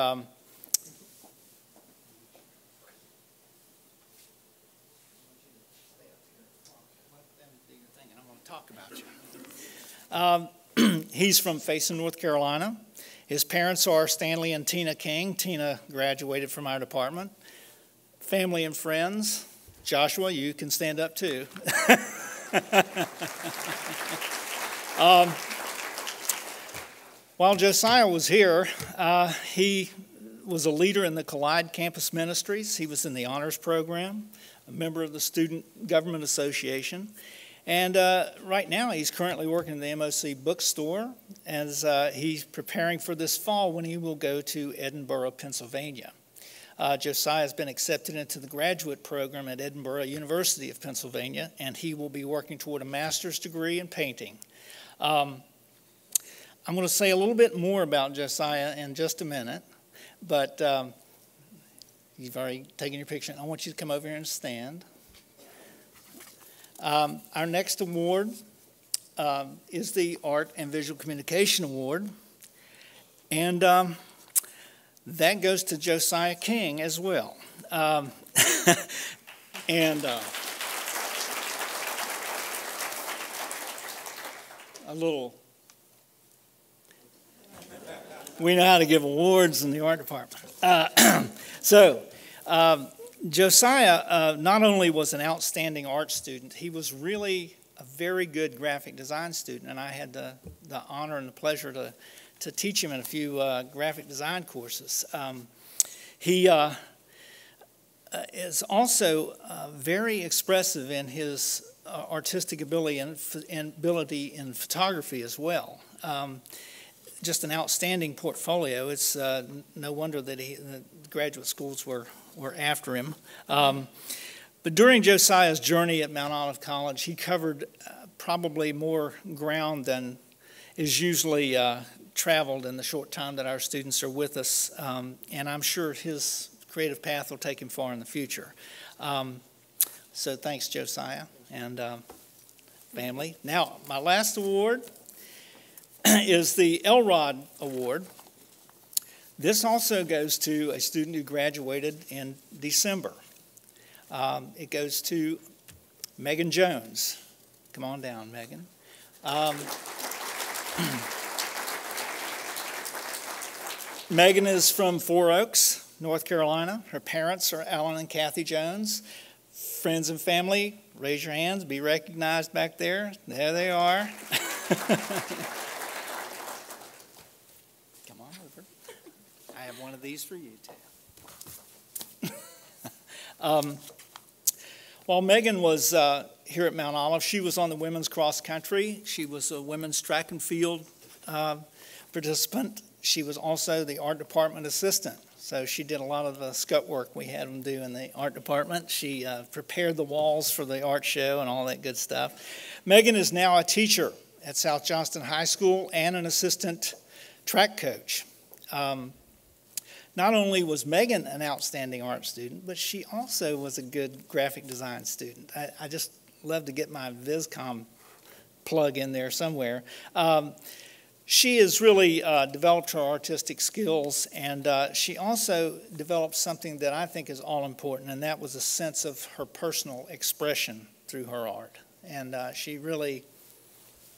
he's from Faison, North Carolina. His parents are Stanley and Tina King. Tina graduated from our department. Family and friends. Joshua, you can stand up too. While Josiah was here, he was a leader in the Collide Campus Ministries. He was in the honors program, a member of the Student Government Association. And right now he's currently working in the MOC bookstore as he's preparing for this fall when he will go to Edinburgh, Pennsylvania. Josiah has been accepted into the graduate program at Edinburgh University of Pennsylvania, and he will be working toward a master's degree in painting. I'm going to say a little bit more about Josiah in just a minute, but you've already taken your picture. I want you to come over here and stand. Our next award is the Art and Visual Communication Award, and that goes to Josiah King as well. And a little, we know how to give awards in the art department. Josiah not only was an outstanding art student, he was really a very good graphic design student, and I had the honor and the pleasure to teach him in a few graphic design courses. He is also very expressive in his artistic ability and ability in photography as well. Just an outstanding portfolio. It's no wonder that the graduate schools were after him. But during Josiah's journey at Mount Olive College, he covered probably more ground than is usually traveled in the short time that our students are with us, and I'm sure his creative path will take him far in the future. So thanks, Josiah and family. Now, my last award is the Elrod Award. This also goes to a student who graduated in December. It goes to Megan Jones. Come on down, Megan. Megan is from 4 Oaks, North Carolina. Her parents are Alan and Kathy Jones. Friends and family, raise your hands, be recognized back there. There they are. Come on over. I have one of these for you, too. While Megan was here at Mount Olive, she was on the women's cross country. She was a women's track and field participant. She was also the art department assistant. So she did a lot of the scut work we had them do in the art department. She prepared the walls for the art show and all that good stuff. Megan is now a teacher at South Johnston High School and an assistant track coach. Not only was Megan an outstanding art student, but she also was a good graphic design student. I just love to get my VisCom plug in there somewhere. She has really developed her artistic skills, and she also developed something that I think is all important, and that was a sense of her personal expression through her art. And she really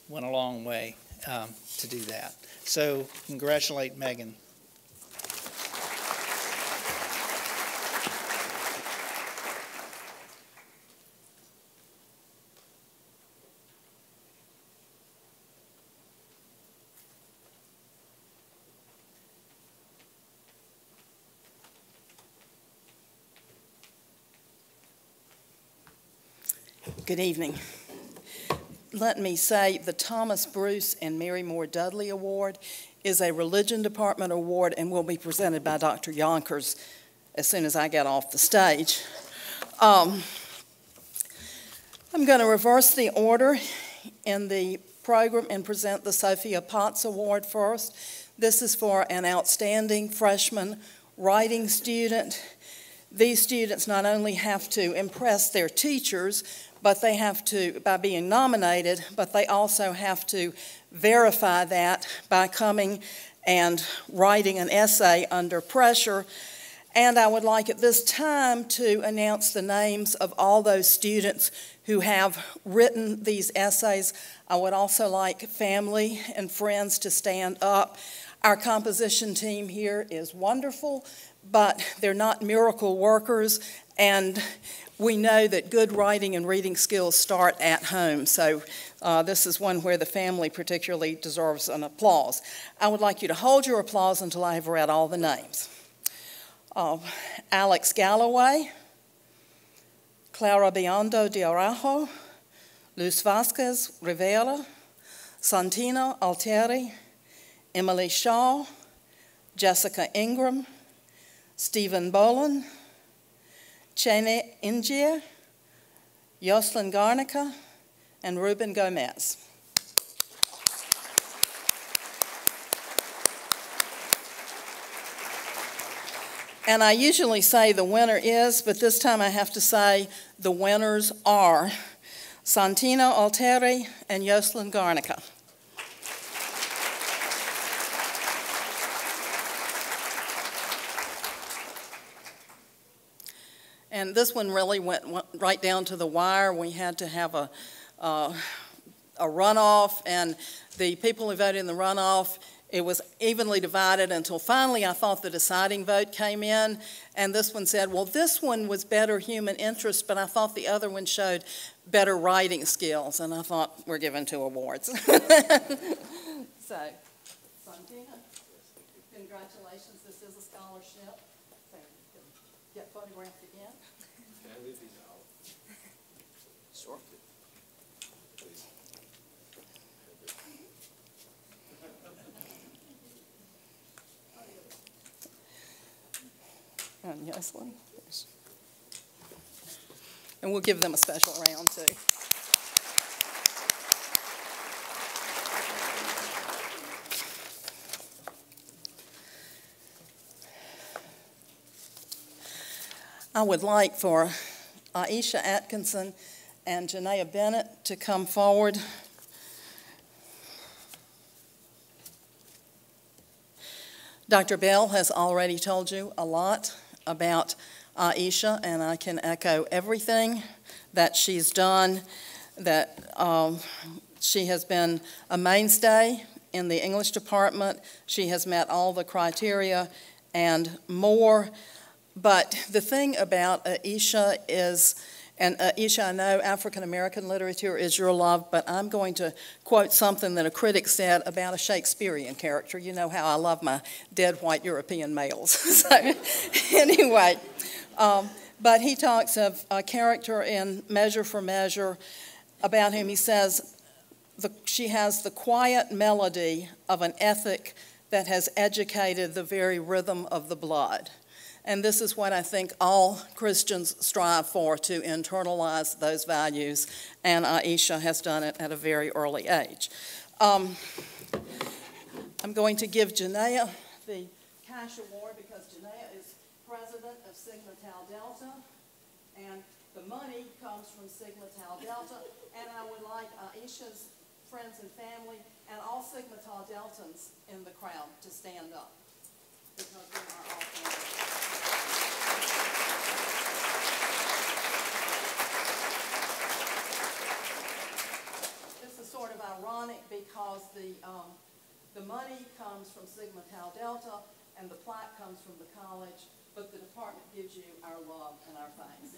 went a long way to do that. So congratulate Megan. Good evening. Let me say the Thomas Bruce and Mary Moore Dudley Award is a Religion Department award and will be presented by Dr. Yonkers as soon as I get off the stage. I'm going to reverse the order in the program and present the Sophia Potts Award first. This is for an outstanding freshman writing student. These students not only have to impress their teachers, but they have to, by being nominated, but they also have to verify that by coming and writing an essay under pressure. And I would like at this time to announce the names of all those students who have written these essays. I would also like family and friends to stand up. Our composition team here is wonderful, but they're not miracle workers, and we know that good writing and reading skills start at home, so this is one where the family particularly deserves an applause. I would like you to hold your applause until I have read all the names. Alex Galloway, Clara Biondo de Araujo, Luz Vasquez Rivera, Santino Altieri, Emily Shaw, Jessica Ingram, Stephen Boland, Chene Ingier, Yoslin Garnica, and Ruben Gomez. And I usually say the winner is, but this time I have to say the winners are Santina Alteri, and Jocelyn Garnica. And this one really went right down to the wire. We had to have a runoff, and the people who voted in the runoff, it was evenly divided until finally I thought the deciding vote came in, and this one said, well, this one was better human interest, but I thought the other one showed better writing skills, and I thought we're giving 2 awards. So, Santina, congratulations. This is a scholarship. So you can get photographed again. Can I leave these out? Sure. And Jocelyn. And we'll give them a special round too. I would like for Aisha Atkinson and Janaea Bennett to come forward. Dr. Bell has already told you a lot about Aisha, and I can echo everything that she's done, that she has been a mainstay in the English department. She has met all the criteria and more. But the thing about Aisha is, and Aisha, I know African-American literature is your love, but I'm going to quote something that a critic said about a Shakespearean character. You know how I love my dead white European males. So anyway, but he talks of a character in Measure for Measure about whom he says, she has the quiet melody of an ethic that has educated the very rhythm of the blood. And this is what I think all Christians strive for, to internalize those values, and Aisha has done it at a very early age. I'm going to give Janaea the cash award because Janaea is president of Sigma Tau Delta, and the money comes from Sigma Tau Delta, and I would like Aisha's friends and family and all Sigma Tau Deltans in the crowd to stand up, because we are all family. Sort of ironic because the money comes from Sigma Tau Delta and the plaque comes from the college, but the department gives you our love and our thanks.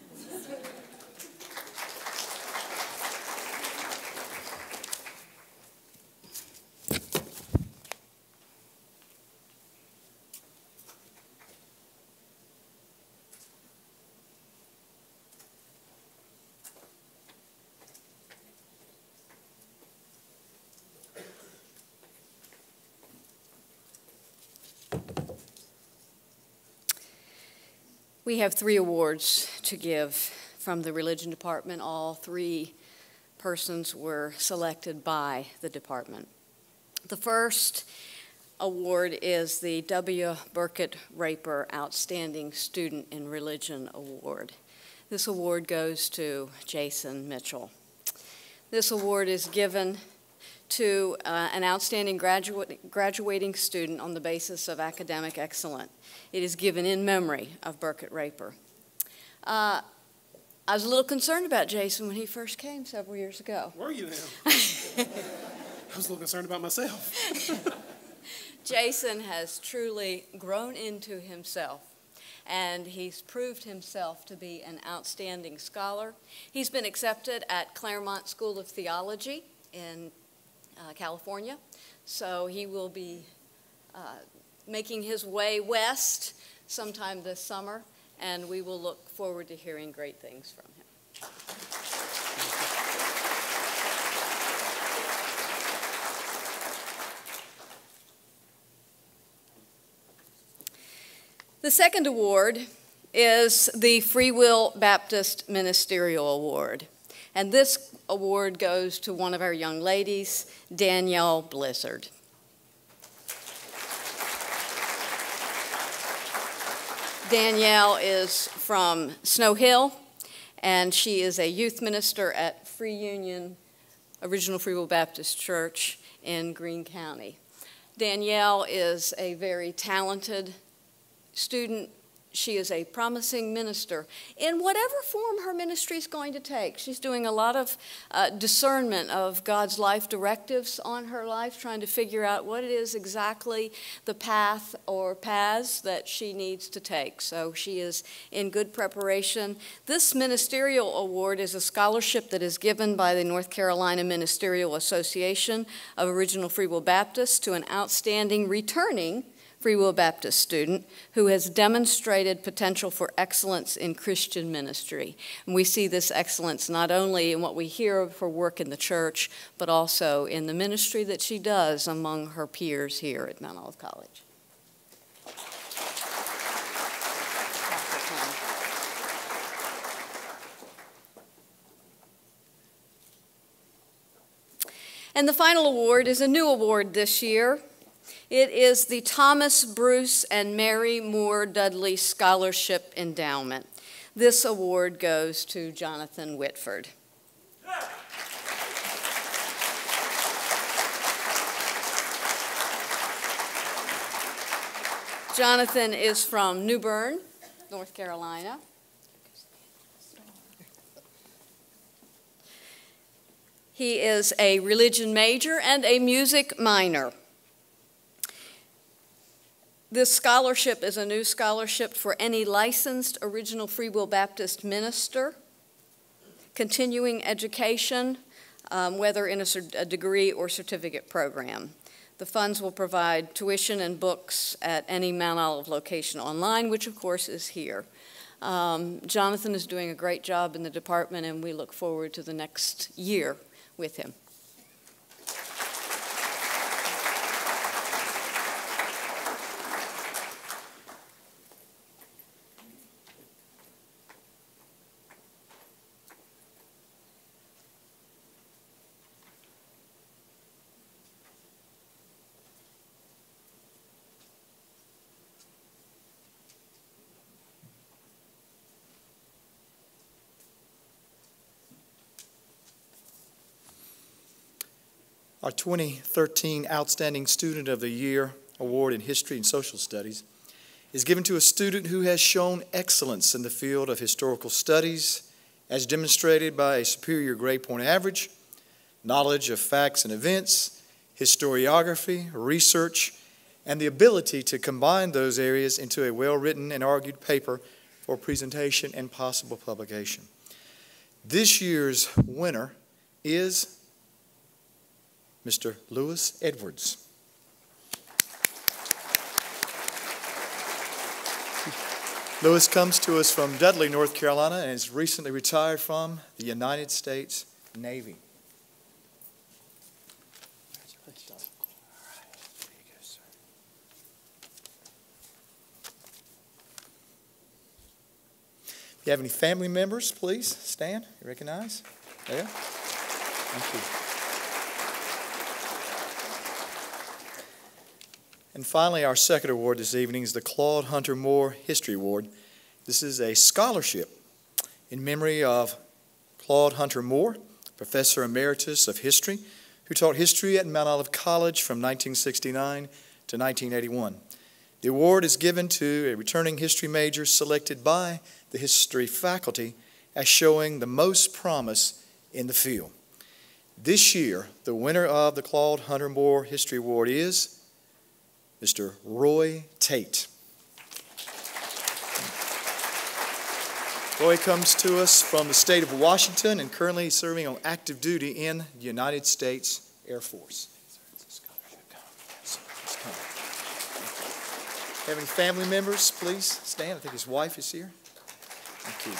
We have 3 awards to give from the Religion Department. All 3 persons were selected by the department. The first award is the W. Burkett Raper Outstanding Student in Religion Award. This award goes to Jason Mitchell. This award is given to an outstanding graduating student on the basis of academic excellence. It is given in memory of Burkett Raper. I was a little concerned about Jason when he first came several years ago. Were you now? I was a little concerned about myself. Jason has truly grown into himself, and he's proved himself to be an outstanding scholar. He's been accepted at Claremont School of Theology in California, so he will be making his way west sometime this summer, and we will look forward to hearing great things from him. The second award is the Free Will Baptist Ministerial Award. And this award goes to one of our young ladies, Danielle Blizzard. Danielle is from Snow Hill, and she is a youth minister at Free Union Original Free Will Baptist Church in Greene County. Danielle is a very talented student. She is a promising minister in whatever form her ministry is going to take. She's doing a lot of discernment of God's life directives on her life, trying to figure out what it is exactly the path or paths that she needs to take. So she is in good preparation. This ministerial award is a scholarship that is given by the North Carolina Ministerial Association of Original Free Will Baptists to an outstanding returning Free Will Baptist student who has demonstrated potential for excellence in Christian ministry. And we see this excellence not only in what we hear of her work in the church, but also in the ministry that she does among her peers here at Mount Olive College. And the final award is a new award this year. It is the Thomas Bruce and Mary Moore Dudley Scholarship Endowment. This award goes to Jonathan Whitford. Jonathan is from New Bern, North Carolina. He is a religion major and a music minor. This scholarship is a new scholarship for any licensed Original Free Will Baptist minister, continuing education, whether in a degree or certificate program. The funds will provide tuition and books at any Mount Olive location online, which of course is here. Jonathan is doing a great job in the department, and we look forward to the next year with him. Our 2013 Outstanding Student of the Year Award in History and Social Studies is given to a student who has shown excellence in the field of historical studies, as demonstrated by a superior grade point average, knowledge of facts and events, historiography, research, and the ability to combine those areas into a well-written and argued paper for presentation and possible publication. This year's winner is Mr. Lewis Edwards. Lewis comes to us from Dudley, North Carolina, and is recently retired from the United States Navy. If you have any family members, please stand. You recognize? There. Thank you. And finally, our second award this evening is the Claude Hunter Moore History Award. This is a scholarship in memory of Claude Hunter Moore, Professor Emeritus of History, who taught history at Mount Olive College from 1969 to 1981. The award is given to a returning history major selected by the history faculty as showing the most promise in the field. This year, the winner of the Claude Hunter Moore History Award is Mr. Roy Tate. Roy comes to us from the state of Washington and currently serving on active duty in the United States Air Force. Have any family members, please stand. I think his wife is here. Thank you.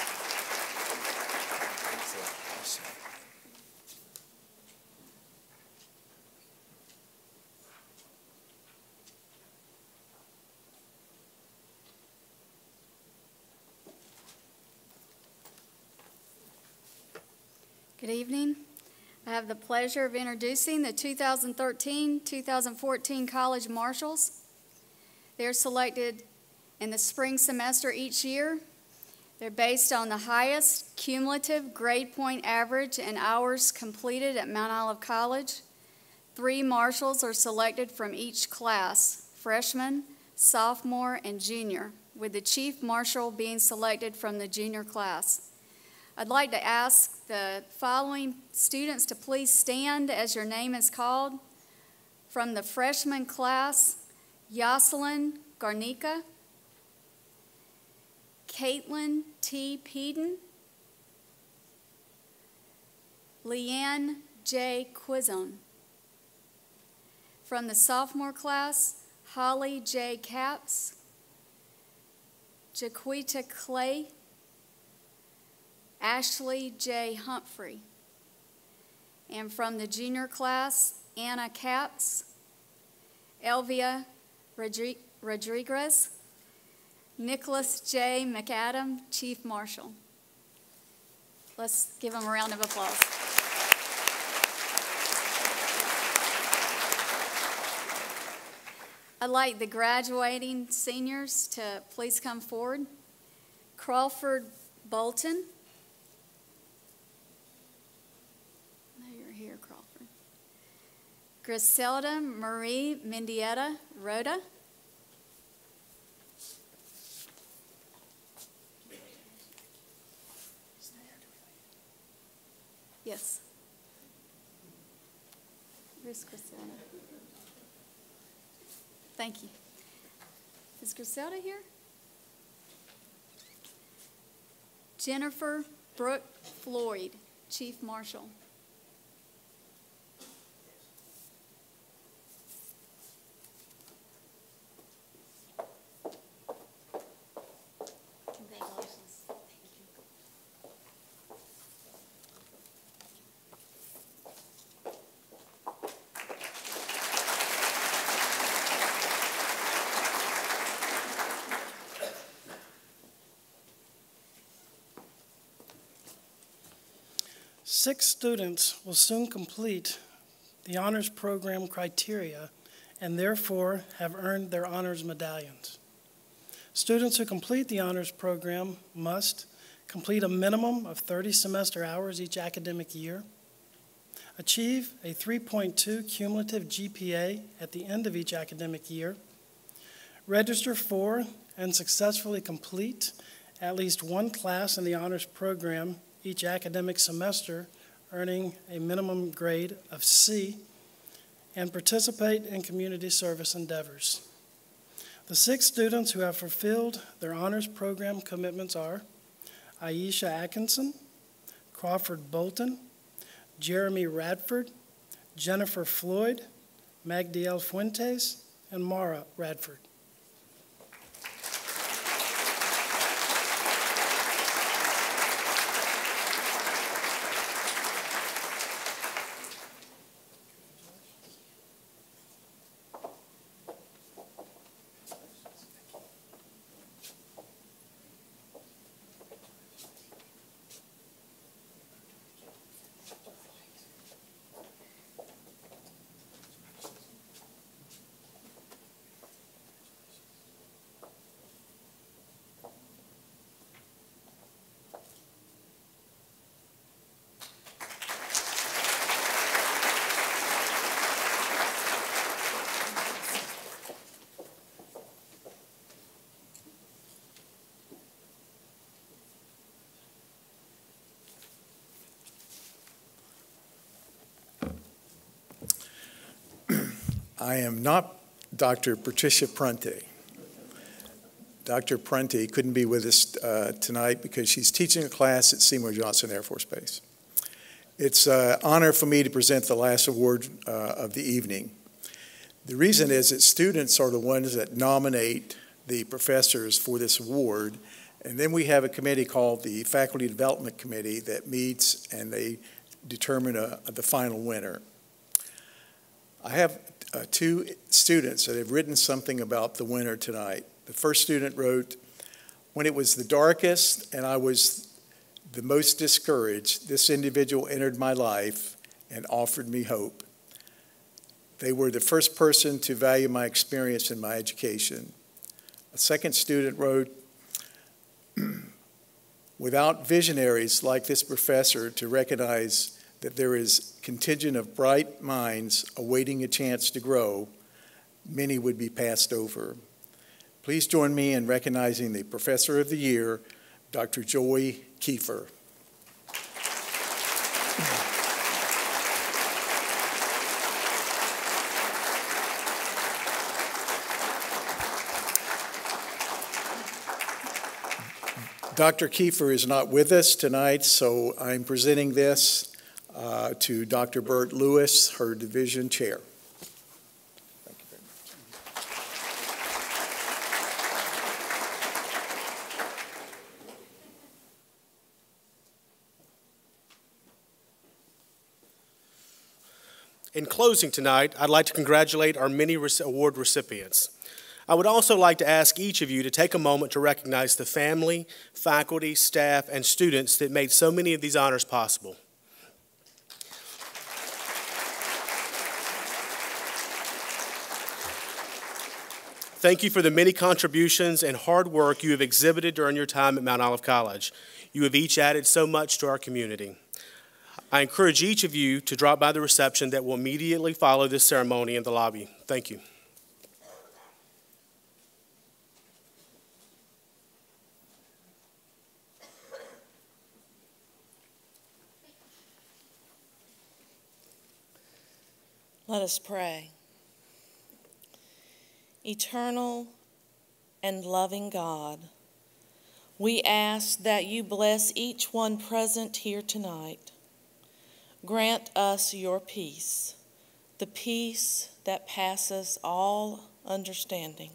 Good evening. I have the pleasure of introducing the 2013-2014 College Marshals. They're selected in the spring semester each year. They're based on the highest cumulative grade point average and hours completed at Mount Olive College. 3 marshals are selected from each class, freshman, sophomore, and junior, with the chief marshal being selected from the junior class. I'd like to ask the following students to please stand as your name is called. From the freshman class, Yoselin Garnica, Caitlin T. Peden, Leanne J. Quizon. From the sophomore class, Holly J. Capps, Jaquita Clay, Ashley J. Humphrey. And from the junior class, Anna Capps, Elvia Rodriguez, Nicholas J. McAdam, Chief Marshal. Let's give them a round of applause. I'd like the graduating seniors to please come forward. Crawford Bolton. Now you're here, Crawford. Griselda Marie Mendieta Rhoda. Yes. Where's Griselda? Thank you. Is Griselda here? Jennifer Brooke Floyd, Chief Marshal. Congratulations. Thank you. Six students will soon complete the honors program criteria and therefore have earned their honors medallions. Students who complete the honors program must complete a minimum of 30 semester hours each academic year, achieve a 3.2 cumulative GPA at the end of each academic year, register for and successfully complete at least one class in the honors program each academic semester, earning a minimum grade of C, and participate in community service endeavors. The 6 students who have fulfilled their honors program commitments are Aisha Atkinson, Crawford Bolton, Jeremy Radford, Jennifer Floyd, Magdiel Fuentes, and Mara Radford. I am not Dr. Patricia Prunty. Dr. Prunty couldn't be with us tonight because she's teaching a class at Seymour Johnson Air Force Base. It's an honor for me to present the last award of the evening. The reason is that students are the ones that nominate the professors for this award, and then we have a committee called the Faculty Development Committee that meets and they determine the final winner. I have 2 students that have written something about the winner tonight. The first student wrote, "When it was the darkest and I was the most discouraged, this individual entered my life and offered me hope. They were the first person to value my experience and my education." A second student wrote, Without visionaries like this professor to recognize that there is a contingent of bright minds awaiting a chance to grow, many would be passed over. Please join me in recognizing the Professor of the Year, Dr. Joy Kiefer. Dr. Kiefer is not with us tonight, so I'm presenting this to Dr. Bert Lewis, her division chair. Thank you very much. In closing tonight, I'd like to congratulate our many award recipients. I would also like to ask each of you to take a moment to recognize the family, faculty, staff, and students that made so many of these honors possible. Thank you for the many contributions and hard work you have exhibited during your time at Mount Olive College. You have each added so much to our community. I encourage each of you to drop by the reception that will immediately follow this ceremony in the lobby. Thank you. Let us pray. Eternal and loving God, we ask that you bless each one present here tonight. Grant us your peace, the peace that passes all understanding.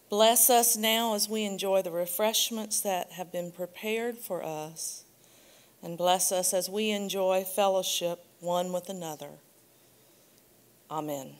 Bless us now as we enjoy the refreshments that have been prepared for us, and bless us as we enjoy fellowship one with another. Amen.